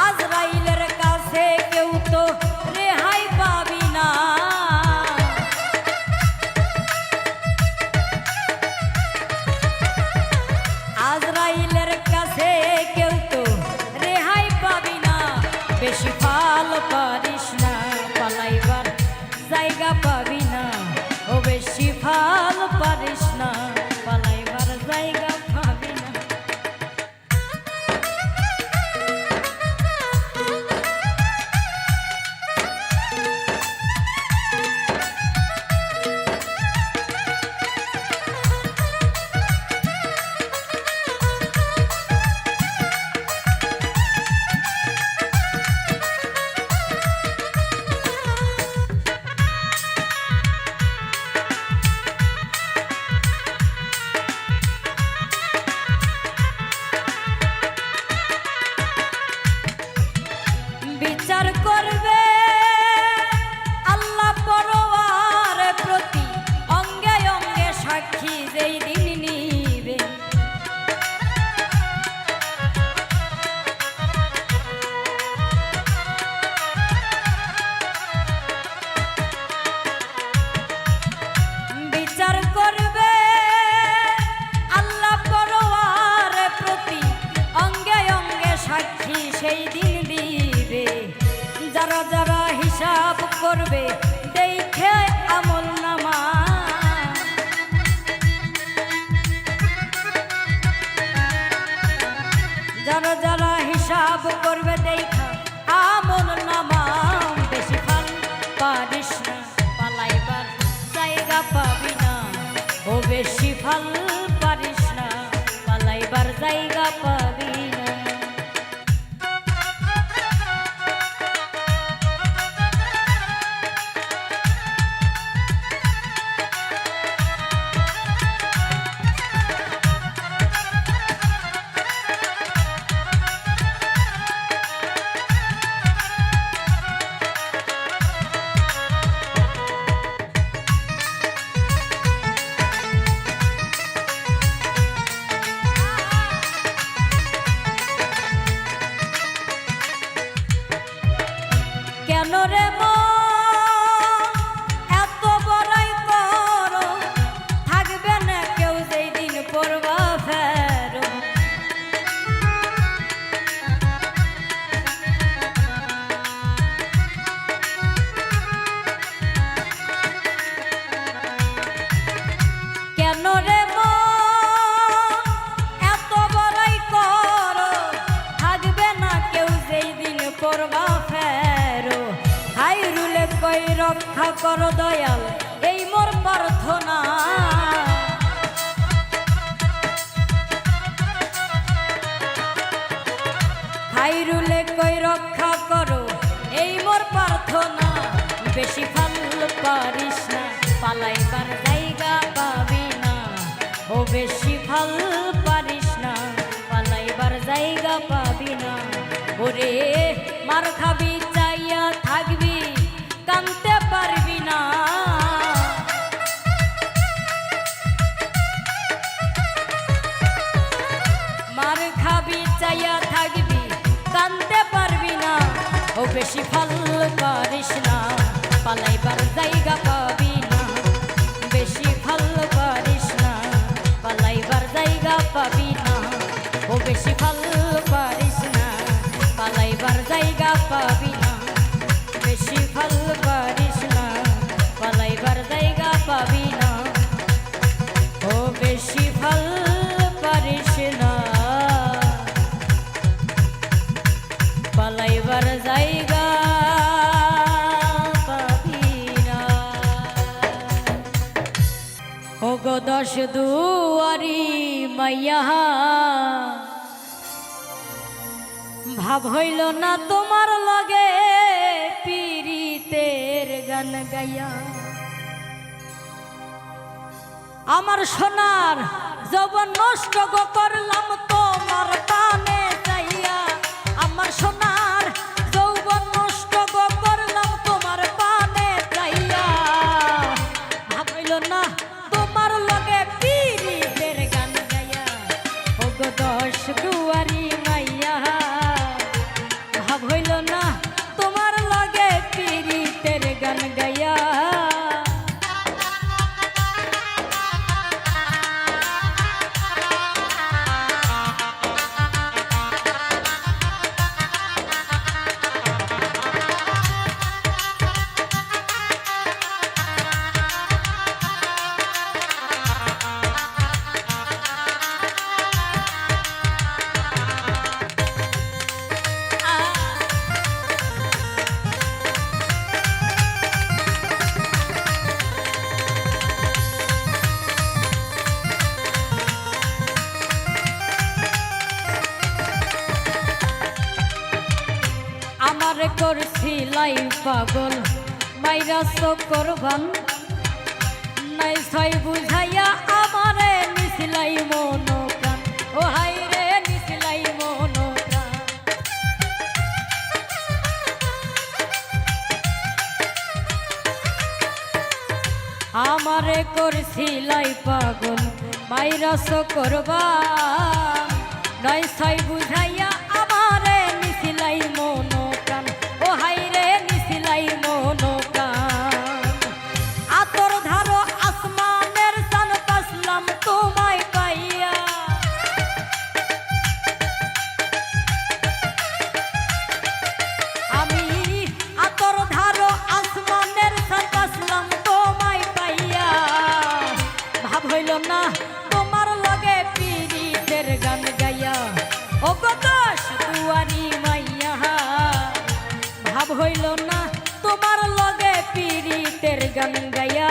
আজরাইলের কাছে কেউ তো রেহাই পাবি না, আজরাইলের কাছে কেউ তো রেহাই পাবি না। বেশি ফাল পারিস না, পালাইবার জায়গা পাবি না। ও বেশি ফাল পারিস না, পালাইবার জায়গা পাবি না। বিচার করবে আল্লাহ পরওয়ার প্রতি, অঙ্গে অঙ্গে সাক্ষী যেই দিন নিবে। বিচার করবে আল্লাহ পরওয়ার প্রতি, অঙ্গে অঙ্গে সাক্ষী সেই দিন দিবে। যারা যারা হিসাব করবে দেখে আমল নামা, যারা যারা হিসাব করবে দেখা আমল নামা। বেশি ফাল পারিস না, পালাইবার জায়গা পাবি না। ও বেশি ফাল পারিস না, পালাইবার জায়গা পাবি না। কেন রে মন এত বড়াই করো, থাকবে না কেউ যেই দিন পড়বা ফেরো। কেন রে মন এত বড়াই করো, থাকবে না কেউ যেই দিন পড়বা ফেরো। খাইরুলে কই রক্ষা করো দয়াল, এই মোর প্রার্থনা। খাইরুলে কই রক্ষা করো, এই মোর প্রার্থনা। বেশি ফাল পারিস না, পালাইবার জায়গা পাবি না। ও বেশি ফাল পারিস না, পালাইবার জায়গা পাবি না। ওরে মার খাবি চাইয়া থাকবি, কানতে পারবি না। মার খাবি চাইয়া থাকবি, কানতে পারবি না। ও বেশি ফাল পারিস না, পালাইবার জায়গা পাবি না। বেশি ফাল পারিস না, পালাইবার জায়গা পাবি না। ও বেশি ফাল পারিস না, পালাইবার জায়গা পাবি না। বেশি ফাল পারিস না, পালাইবার জায়গা পাবি না। ও বেশি ফাল পারিস না, পালাইবার জায়গা পাবি না। ও গো দশ দুয়ারি মাইয়া ভাব হইল না তোমার লগে পীড়িতের গান গাইয়া আমার সোনার যৌবন নষ্ট গো করলাম তোমার পানে চাইয়া আমার সোনার যৌবন নষ্ট গো করলাম তোমার পানে চাইয়া ভাব হইল না তোমার লগে পীড়িতের গান গাইয়া ও গো দশ দুয়ারি মাইয়া ভাব হইল না তোমার লগে পীড়িতের গান গাইয়া আমারে করছিলাই পাগল মাইরা করবান নাই ছয় বুঝাইয়া আমারে নিছিলাই মন প্রাণ ও হাই রে নিছিলাই মন প্রাণ আমারে করছিলাই পাগল মাইরা করবান নাই ছয় বুঝাইয়া আমারে নিছিলাই মন প্রাণ ও হাই রে নিছিলাই মন প্রাণ আতর ধারো আসমানের চান পাসলাম তোমায় পাইয়া আমি আতর ধারো আসমানের চান পাসলাম তোমায় পাইয়া ভাব হইল না তোমার লগে পীড়িতের গান গাইয়া ও গো দশ দুয়ারি মাইয়া ভাব হইল না তোমার লগে পীড়িতের গান গাইয়া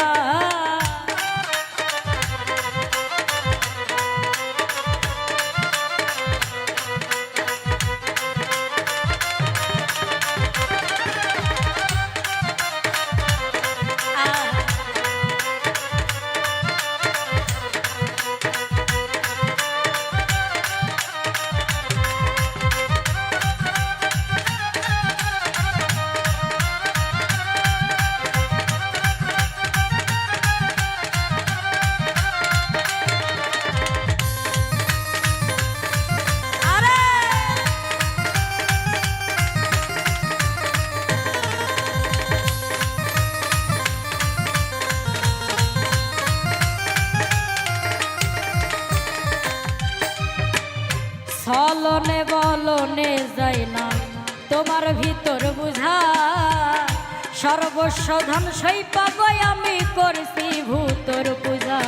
ছলনে বলনে যায় না তোমার ভিতর বুঝা সর্বস্ব ধন সই পাবই আমি করছি ভূতর পূজা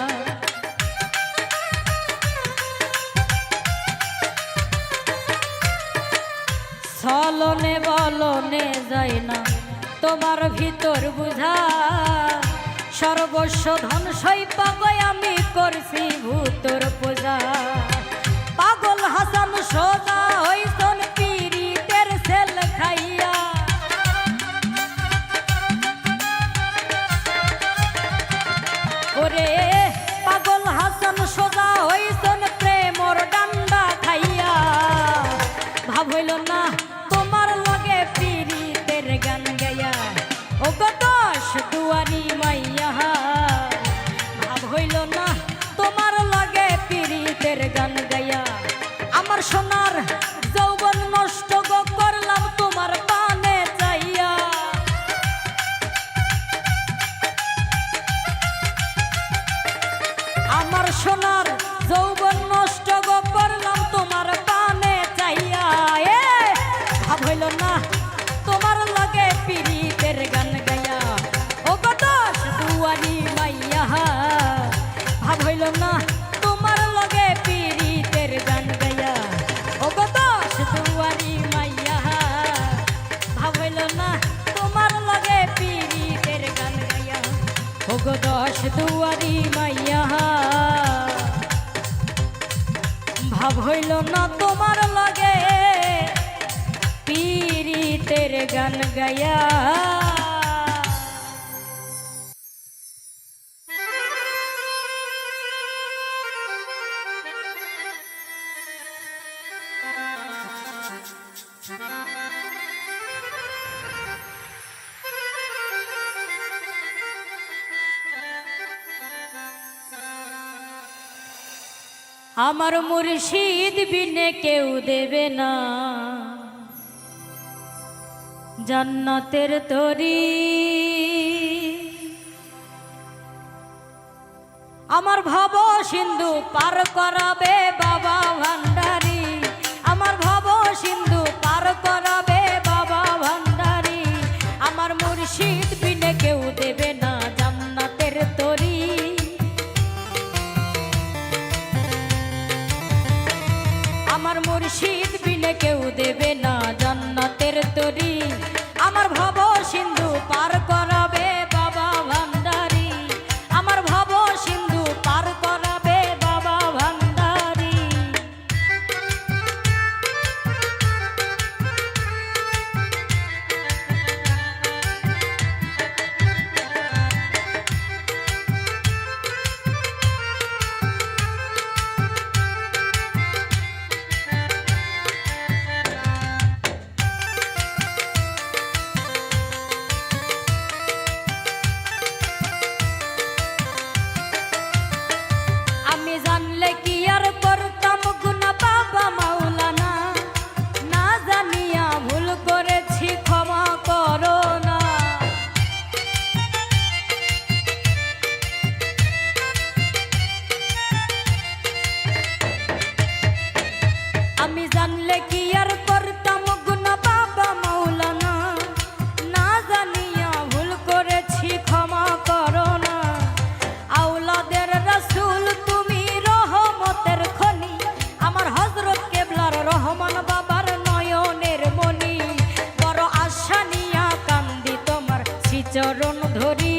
ছলনে বলনে যায় না তোমার ভিতর বুঝা সর্বস্ব ধন সই পাবই আমি করছি ভূতর পূজা পাগল হাসান সোজা হইছন পীড়িতের সেল খাইয়া ওরে পাগল হাসান সোজা হইছন প্রেমর ডান্ডা খাইয়া ভাব হইল না তোমার লগে পীড়িতের গান গাইয়া ও গো দশ দুয়ারি মাইয়া ভাব হইল না তোমার লগে পীড়িতের গান গাইয়া আমার সোনার যৌবন নষ্ট গো করলাম তোমার পানে চাইয়া আমার সোনার যৌবন নষ্ট গো করলাম তোমার পানে চাইয়া ভাব হইল না তোমার লগে পীড়িতের গান গাইয়া ও গো দশ দুয়ারি মাইয়া ভাব হইল না তোমার লগে পীড়িতের গান গাইয়া ও গো দশ দুয়ারি মাইয়া ভাব হইল না তোমার লগে পীড়িতের গান গাইয়া ও গো দশ দুয়ারি মাইয়া ভাব হইল না তোমার লগে প্রীতের গান গায়া। আমার মুর্শিদ বিনে কেউ দেবে না জান্নাতের তরি। আমার ভব সিন্ধু পার করাবে বাবা ভান্ডারি। আমার ভব সিন্ধু পার করাবে বাবা ভান্ডারি। আমার মুর্শিদ বিনে কেউ দেবে না জান্নাতের তরি। আমার মুর্শিদ বিনে কেউ দেবে না জান্নাতের তরি। আমার ভব সিন্ধু পার করাবে বাবা ভান্ডারি। আমার ভব সিন্ধু পার করাবে বাবা ভান্ডারি। চরণ ধরি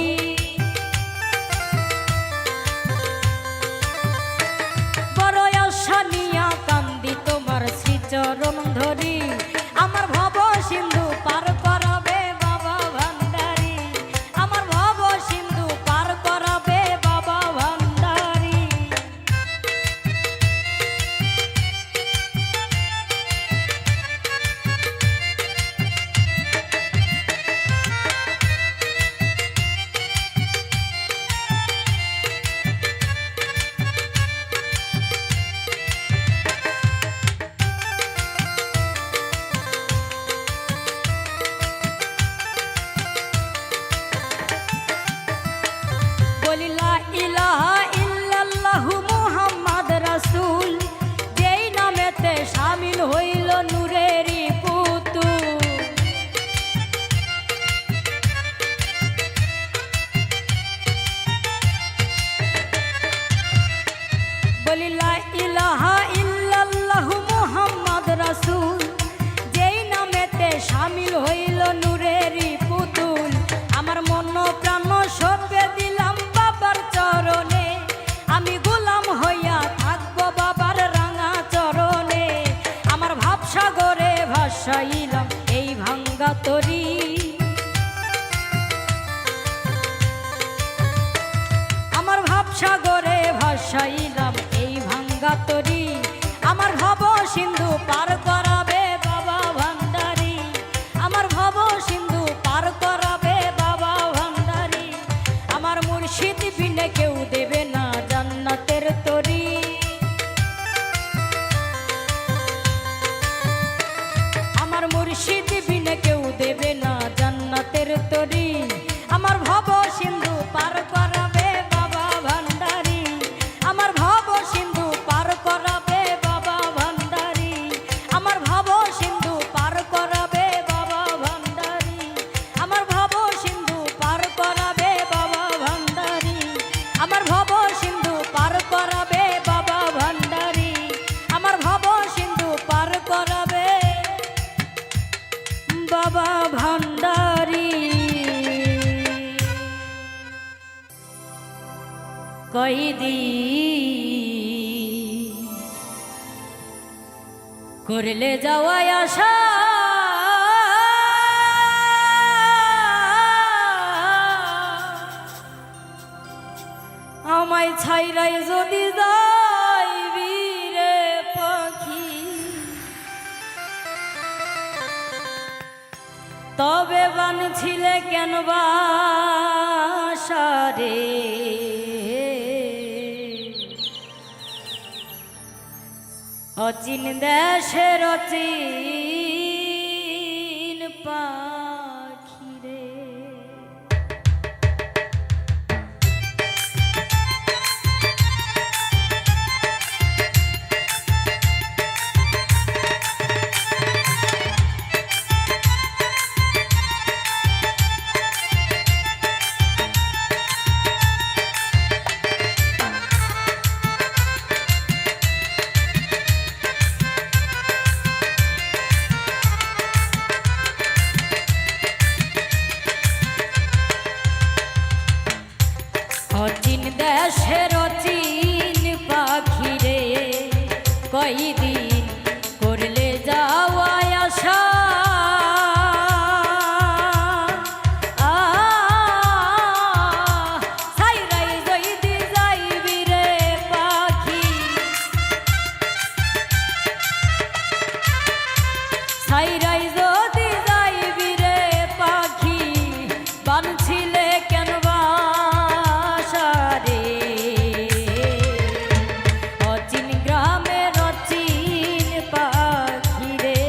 বড় আশা নিয়া কান্দি তোমার শ্রীচরণ ধরি। আমার ভব সিন্ধু পার করাবে বাবা ভান্ডারি। আমার ভব সিন্ধু পার করাবে বাবা ভান্ডারি। শামিল হইল নূরেরই পুতুল। বলি লা ইলাহা ইল্লাল্লাহু মুহাম্মদ রাসূল। যেই নামেতে শামিল হইল নূরেরই পুতুল। আমার মন প্রাণ সঁপে দিলাম বাবার চরণে। আমি গোলাম হইয়া থাকবো বাবার রাঙা চরণে। আমার ভাবসাগরে ভাসাইলাম এই ভাঙ্গা তরি। আমার ভাবসাগরে ভাসাইলাম এই ভাঙ্গা তরি। আমার ভব সিন্ধু পার করাবে বাবা ভান্ডারি। আমার ভব সিন্ধু পার করাবে বাবা ভান্ডারি। আমার মুর্শিদ বিনে কেউ দেবে না জান্নাতের তরি। আমার মুর্শিদ বিনে কেউ দেবে না জান্নাতের তরি। আমার ভব সিন্ধু পার করাবে বাবা ভান্ডারি। আমার ভব সিন্ধু পার করাবে বাবা ভান্ডারি। আমার ভব সিন্ধু পার করাবে বাবা ভান্ডারি। আমার ভব সিন্ধু পার করাবে বাবা ভান্ডারি। আমার ভব সিন্ধু পার করাবে বাবা ভান্ডারি। আমার ভব সিন্ধু পার করাবে বাবা ভান্ডারি। কইদি করলে যাওয়ায় আশা ছাইরাই যদি যাইবি রে পাখি, তবে বানছিলে কেন বাসা রে? অচিন দেশের অচিন পাখি রে। অচিন দেশের অচিন পাখি রে, কয়দিন করলে যাওয়া আসা? ছাইরাই যদি যাইবি রে পাখি, ছাইরাই যদি যাইবি রে পাখি, বানছিলে কেন বাসা রে? অচিন গ্রামের অচিন পাখি রে।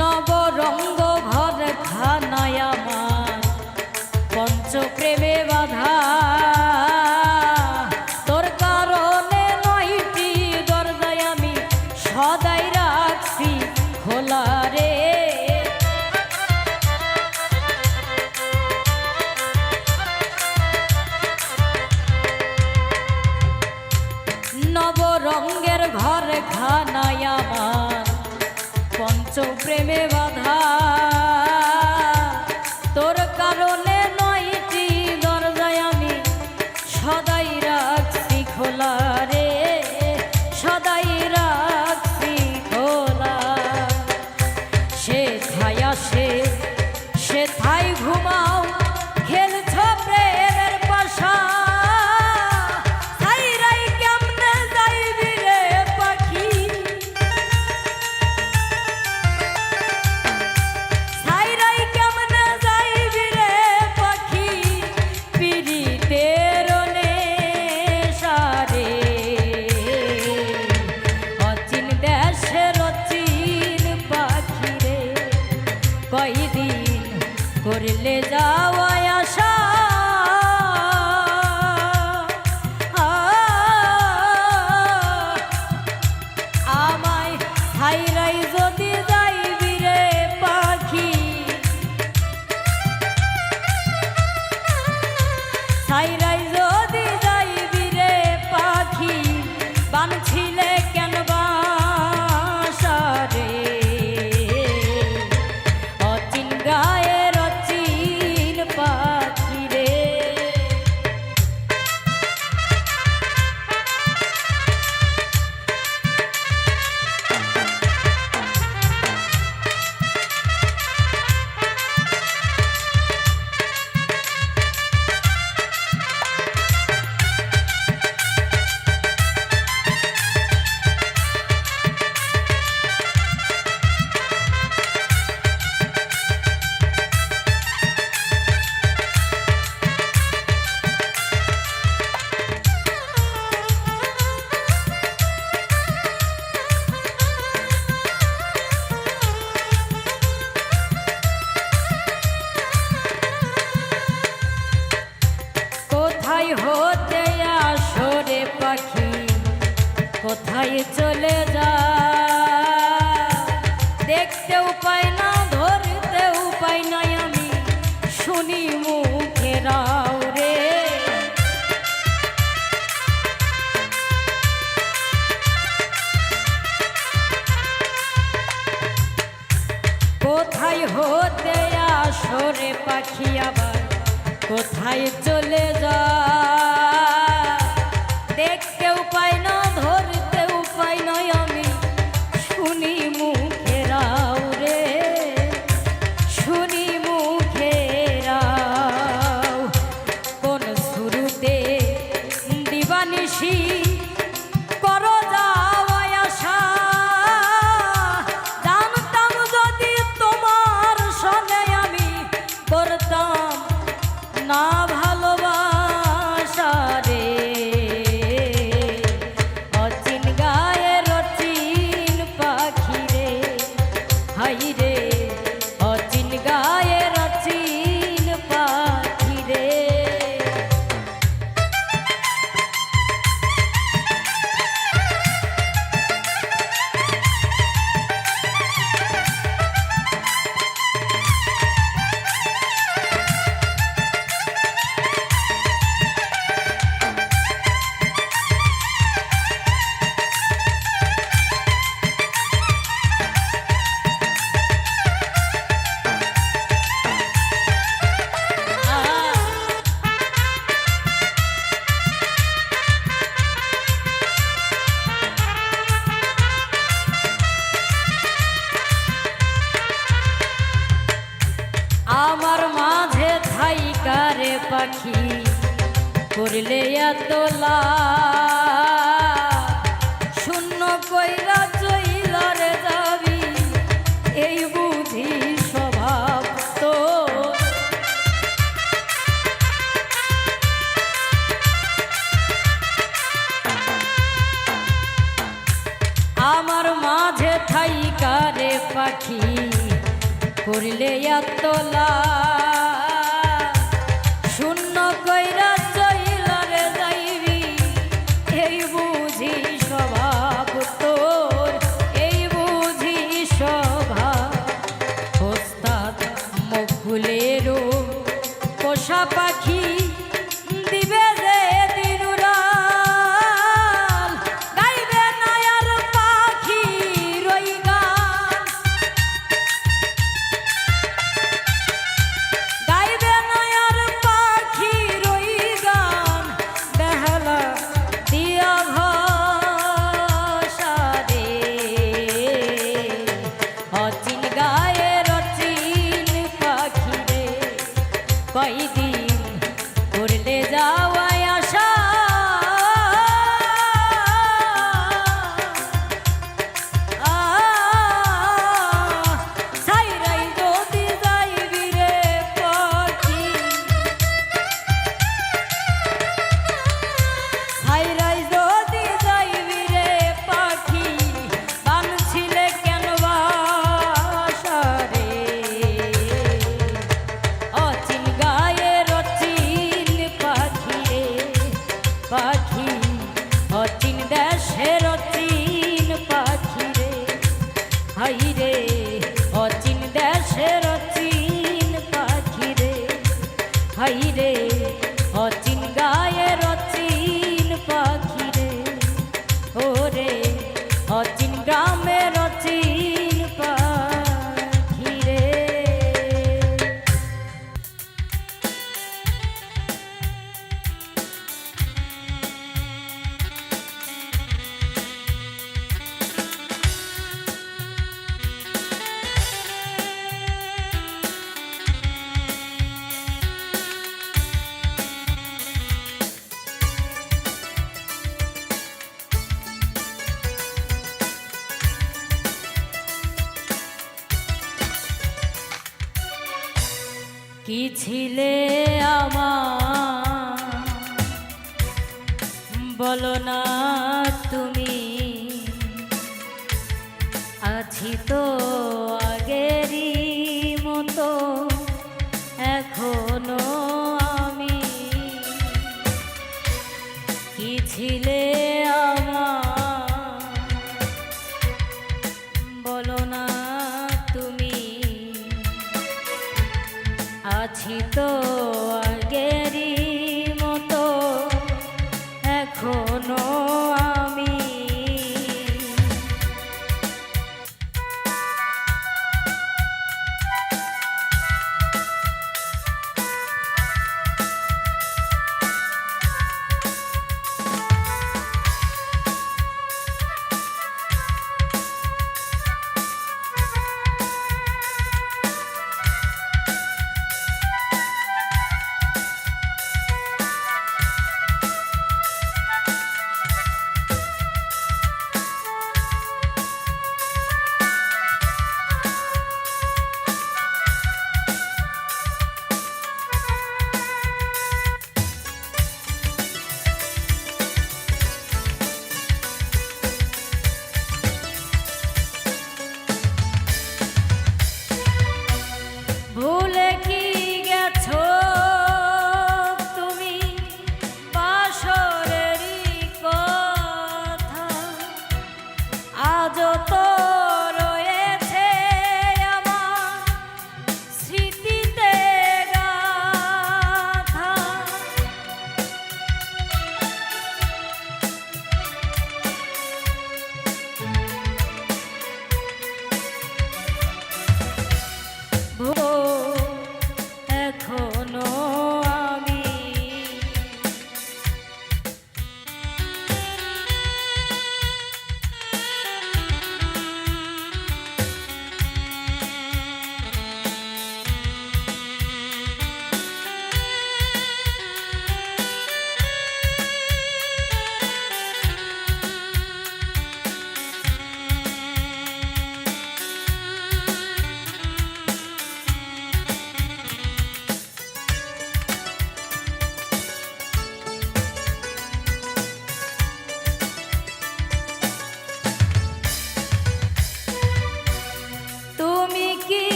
নবরঙ্গ ঘর খানায় আমার পঞ্চ প্রেমে বাধা, তোর কারণে নয়টি দরজায় আমি সদাই রাখছি খোলা রে। নবরঙ্গের ঘর খানায় আমার পঞ্চ প্রেমে বাধা, তোর কারণে নয়টি দরজায় আমি সদাই রাখছি খোলা রে, সদাই রাখছি খোলা। সে থাই আসে সে থাই ঘুমাও, খেলছ প্রেমের পাশা। ছাইরাই কেমনে যাইবি রে পাখি, ছাইরাই কেমনে যাইবি রে পাখি, পীড়িতের নেশা রে। অচিন দেশের অচিন পাখি রে, কয়দিন করলে যাওয়া আসা? আমায় ছাইরাই যদি যাইবি রে পাখি, ছাইরাই যদি যাইবি রে পাখি, বানছিলে কেন বাসা রে? অচিন গায়ের অচিন পাখি রে। কোথায় চলে যা দেখতেও পাই না ধরতেও পাই না আমি শুনি মুখেরাও রে কোথায় হতে আসরে পাখি আবার কোথায় চলে যা দেখতেও পাই না ধরতেও পাই না আমি শুনি মুখেরাও রে শুনি মুখেরাও কোন শুরুতে দিবানিশি করো যাওয়াই আশা জানতাম যদি তোমার সঙ্গে আমি করতাম না ভালোবাসা রে অচিন গায়ের অচিন পাখি রে হাই রে অচিন গায়ের অচিন পাখি রে আমার মাঝে থাইকারে পাখি করলে এতলা শূন্য কইরা চইলারে যাবি এই বুঝি স্বভাব তো আমার মাঝে থাইকারে পাখি করলে এতলা শূন্য কইরা চইলারে যাইবি এই বুঝি স্বভাব তোর এই বুঝি স্বভাব ওস্তাদ মুকুলেরও পোষা পাখি দিবে যে দিনুরাল গাইবে না আর পাখি রই গান গাইবে না আর পাখি রই গান বেহালা দিয়া ভাষা রে অচিন গায়ের অচিন পাখি রে কয়দিন করলে যাওয়াই আশা সাইরাই যদি যাইবি রে পাখি সাইরাই যদি যাইবি রে পাখি বানছিলে কেন বাসা রে অচিন গায়ের অচিন পাখি রে পাখি অচিন দেশের অচিন পাখি রে হাই রে অচিন দেশের অচিন পাখি রে হাই রে অচিন গায়ের অচিন পাখি রে ওরে অচিন গ্রামের অচিন পাখি রে কি ছিলে আমার বলো না তুমি আছি তো আগেরই মতো এখনো আমি কি ছিলে আমার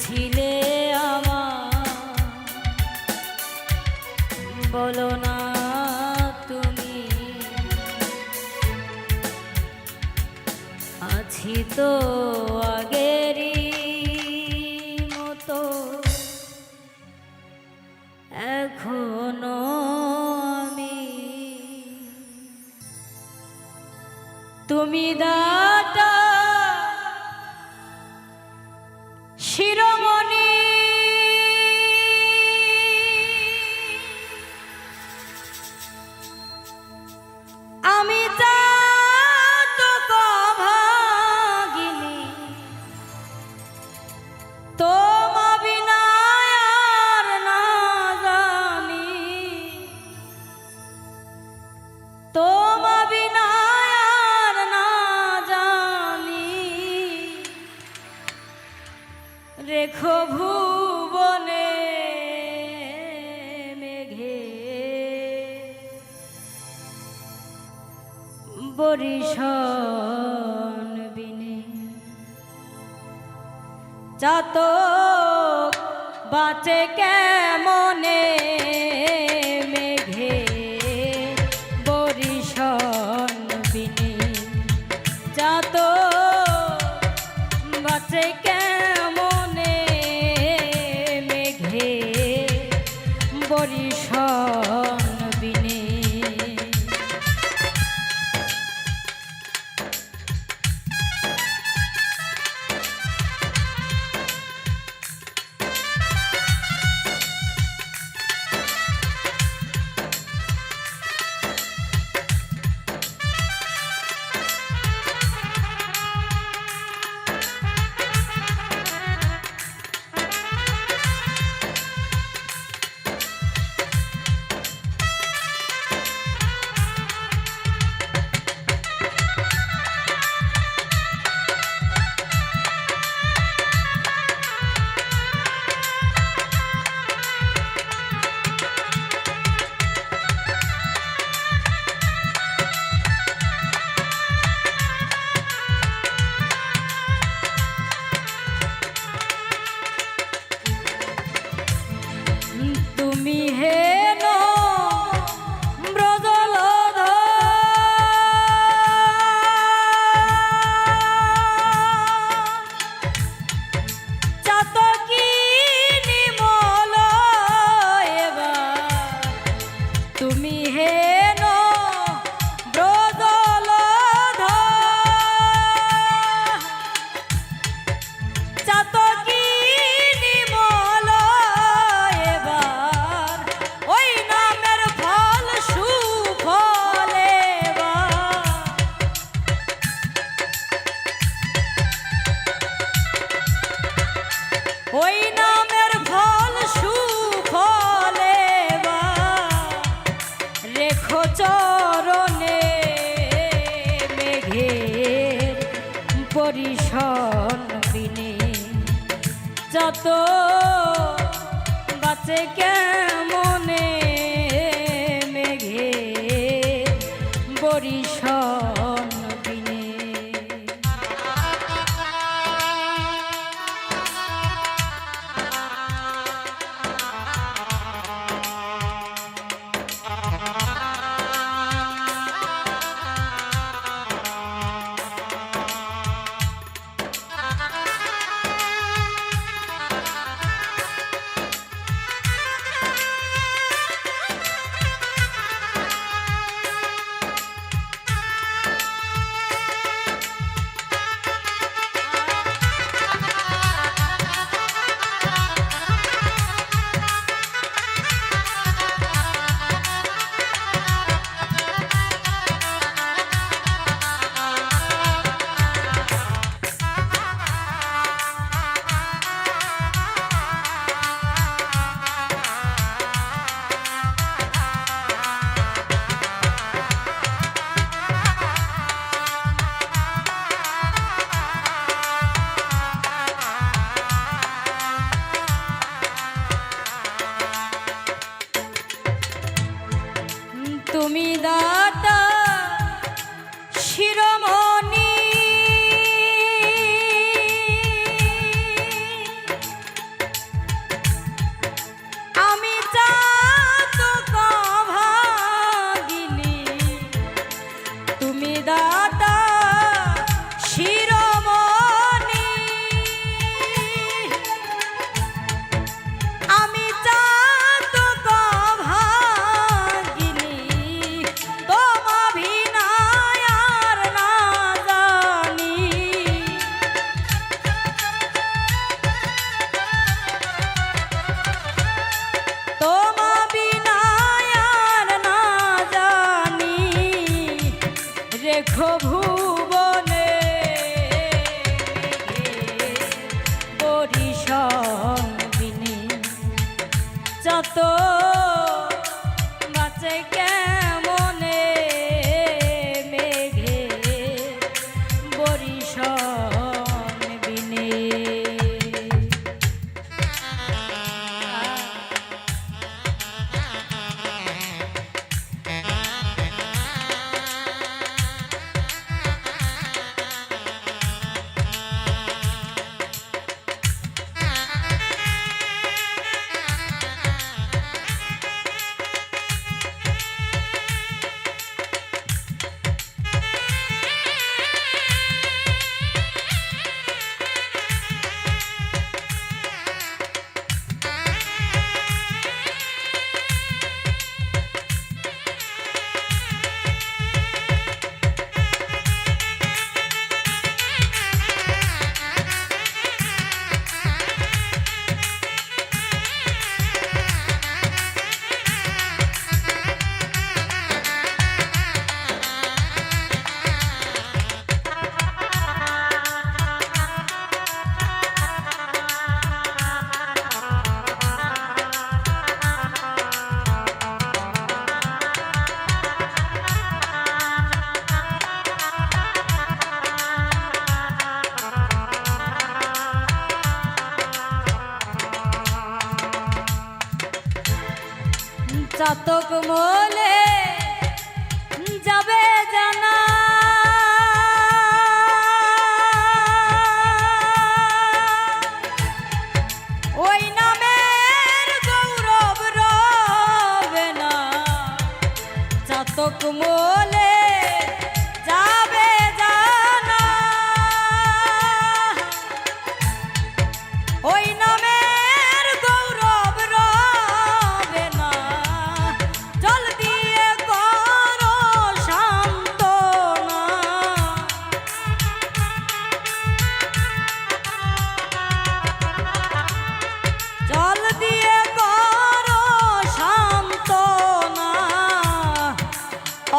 ছিলে আমার বলো না তুমি আছি তো আগেরই মতো এখনো আমি তুমি দাতা শিরোমণি আমি জাতক ভাগিনী তোমা বিনা আর না জানি তোমা বিনা আর না জানি রেখো ভুবনে মেঘে বরিশন বিনে চাতক বাঁচে কেমনে মেঘে বরিশন বিনে চাতক বাঁচে কেমনে মেঘে বরিশন বিনে তুমি হেন ব্রজলধর চাতকী নিমল এবার তুমি হেন ব্রজলধর চাতকী নিমল এবার ওই নামের ফল সুফল এবার ওই নামের ফল সুফল এবার রেখো চরণে মেঘের বরিশন বিনে যত বাঁচে কেমনে মেঘে বরিশন বিনে যত বাঁচে কেমনে মেঘে বরিশন বিনে। চাতক মোলে যাবে জানা ওই নামের গৌরব রবে না। চাতক মোলে যাবে জানা ওই নামের গৌরব রবে না। জল দিয়ে করো সান্ত্বনা, জল দিয়ে করো সান্ত্বনা।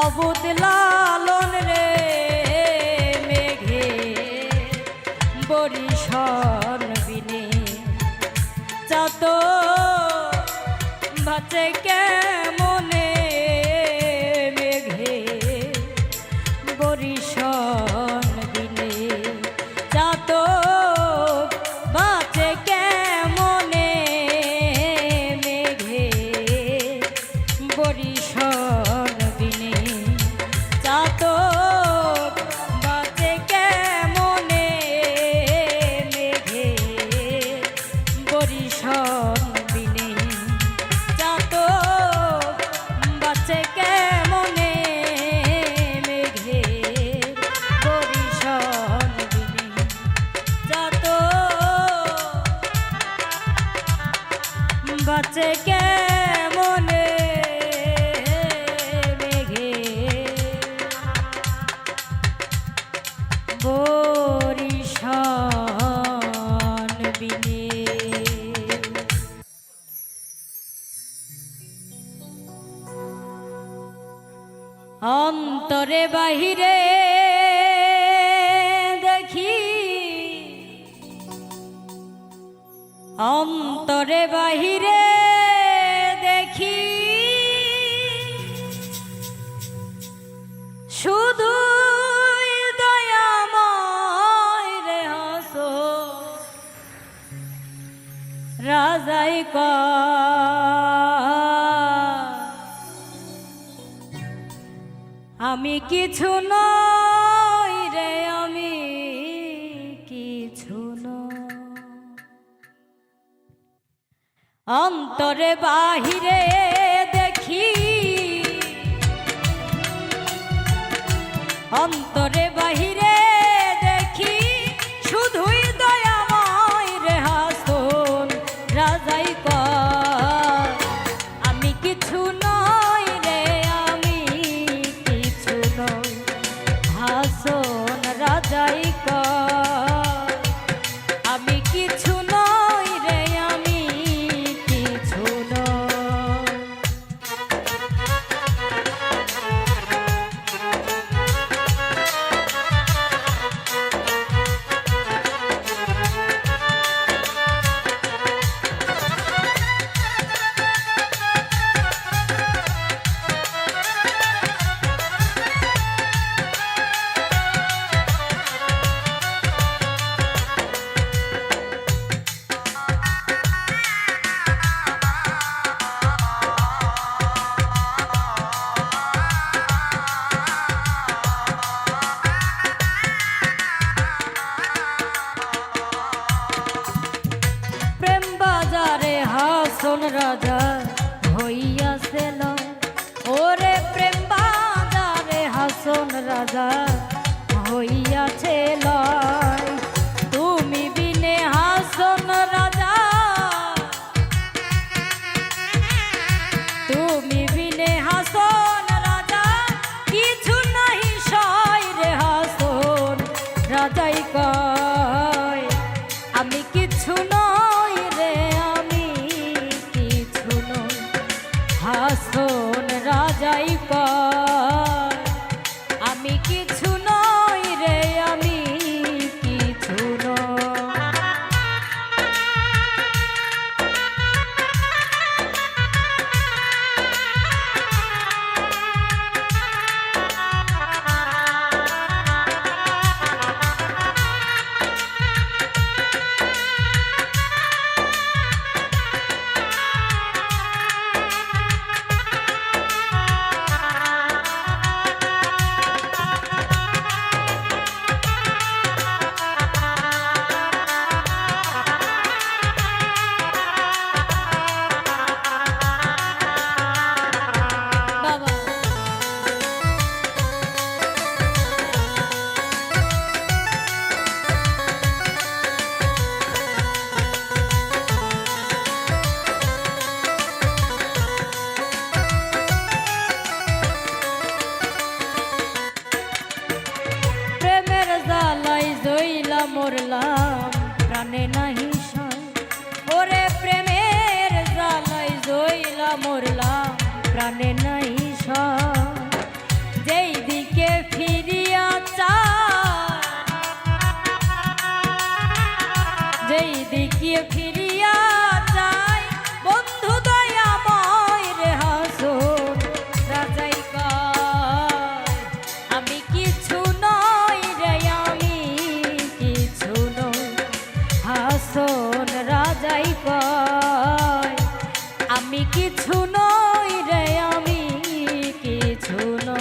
অবুধ লালন রে মেঘে বরিশন বিনে। যত বাঁচে কেমনে মেঘে বরিশন বিনে। যত বাঁচে কেমনে মেঘে বরিশন বিনে। যত বাঁচে কেমনে মেঘে বরিশন বিনে। যত বাঁচে কেমনে মেঘে বরিশন বিনে। যত বাঁচে কেমনে মেঘে বরিশন বিনে। অন্তরে বাহিরে দেখি, অন্তরে বাহিরে দেখি শুধু দয়াময় রে হাসো রাজাই আমি কিছু নই রে, আমি কিছু নই। অন্তরে বাহিরে দেখি, অন্তরে বাহিরে দেখি শুধুই দয়াময় রে হাসন রাজাই আমি কিছু নই রে, আমি কিছু নই। হাসন রাজাই আমি কিছু নই রে, আমি কিছু নই। রাজা হইয়াছে লয়। ওরে প্রেম বাজারে হাসন রাজা হইয়াছে লয়। তুমি বিনে হাসন রাজা, তুমি বিনে হাসন রাজা কিছু নাহি সয় রে। হাসন রাজাই কয় আমি কিছু নই রে, আমি কিছু নই। হাসন রাজাই কয় আমি কিছু নই রে, আমি কিছু নই। মরলাম প্রাণে নাহি সয়। ওরে প্রেমের জালাই জইলা মরলাম প্রাণে নাহি সয়। যেই দিকে ফিরিয়া চায়, যেই দিকে ফিরিয়া চায় বন্ধু দয়াময় রে। হাসন রাজাই কয় আমি কিছু নই রে, আমি কিছু নই। হাসন রাজাই কয় আমি কিছু নই রে, আমি কিছু নই।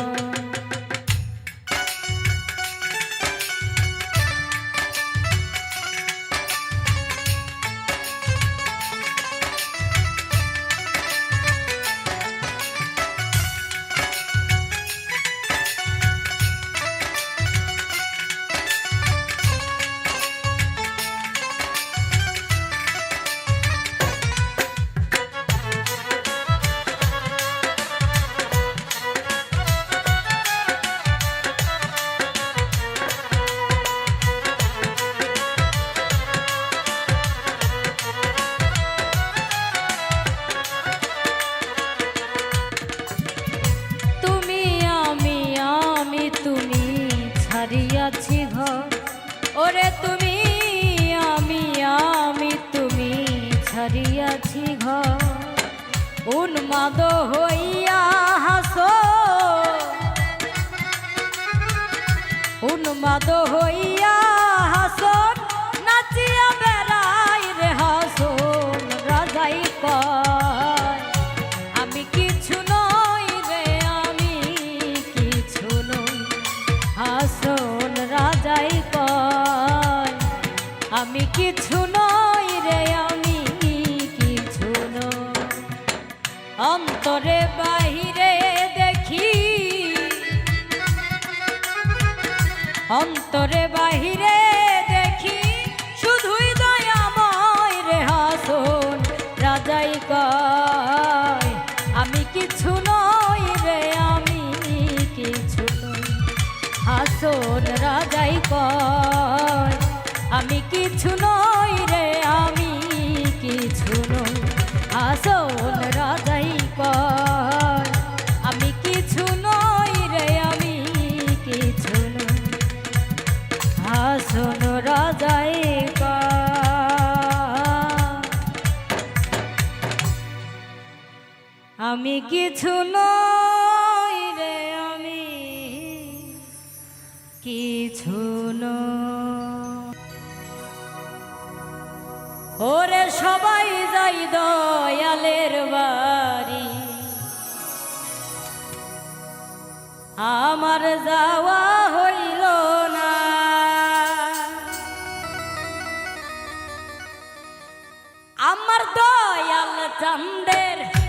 ছাড়িয়াছি ঘর। ওরে তুমি আমি তুমি ছাড়িয়াছি ঘর। উন্মাদ হইয়া হাসো, উন্মাদ হইয়া হাসন নাচিয়া বেড়াই রে। হাসন রাজাই কয় আমি কিছু নই রে, আমি কিছু নই। হাসন রাজাই কয় আমি কিছু নই রে, আমি কিছু নই। অন্তরে বাহিরে দেখি, অন্তরে বাহিরে দেখি শুধুই দয়াময় রে। হাসন রাজাই কয় আমি কিছু নই রে, আমি কিছু নই। হাসন রাজাই কয় আমি কিছু নই রে, আমি কিছু নই। হাসন রাজাই কয় আমি কিছু নই রে, আমি কিছু নই। হাসন রাজাই কয় আমি কিছু নই রে, আমি কিছু নই। ওরে সবাই যাই দয়ালের বাড়ি, আমার যাওয়া হইল না। আমার দয়াল চাঁদের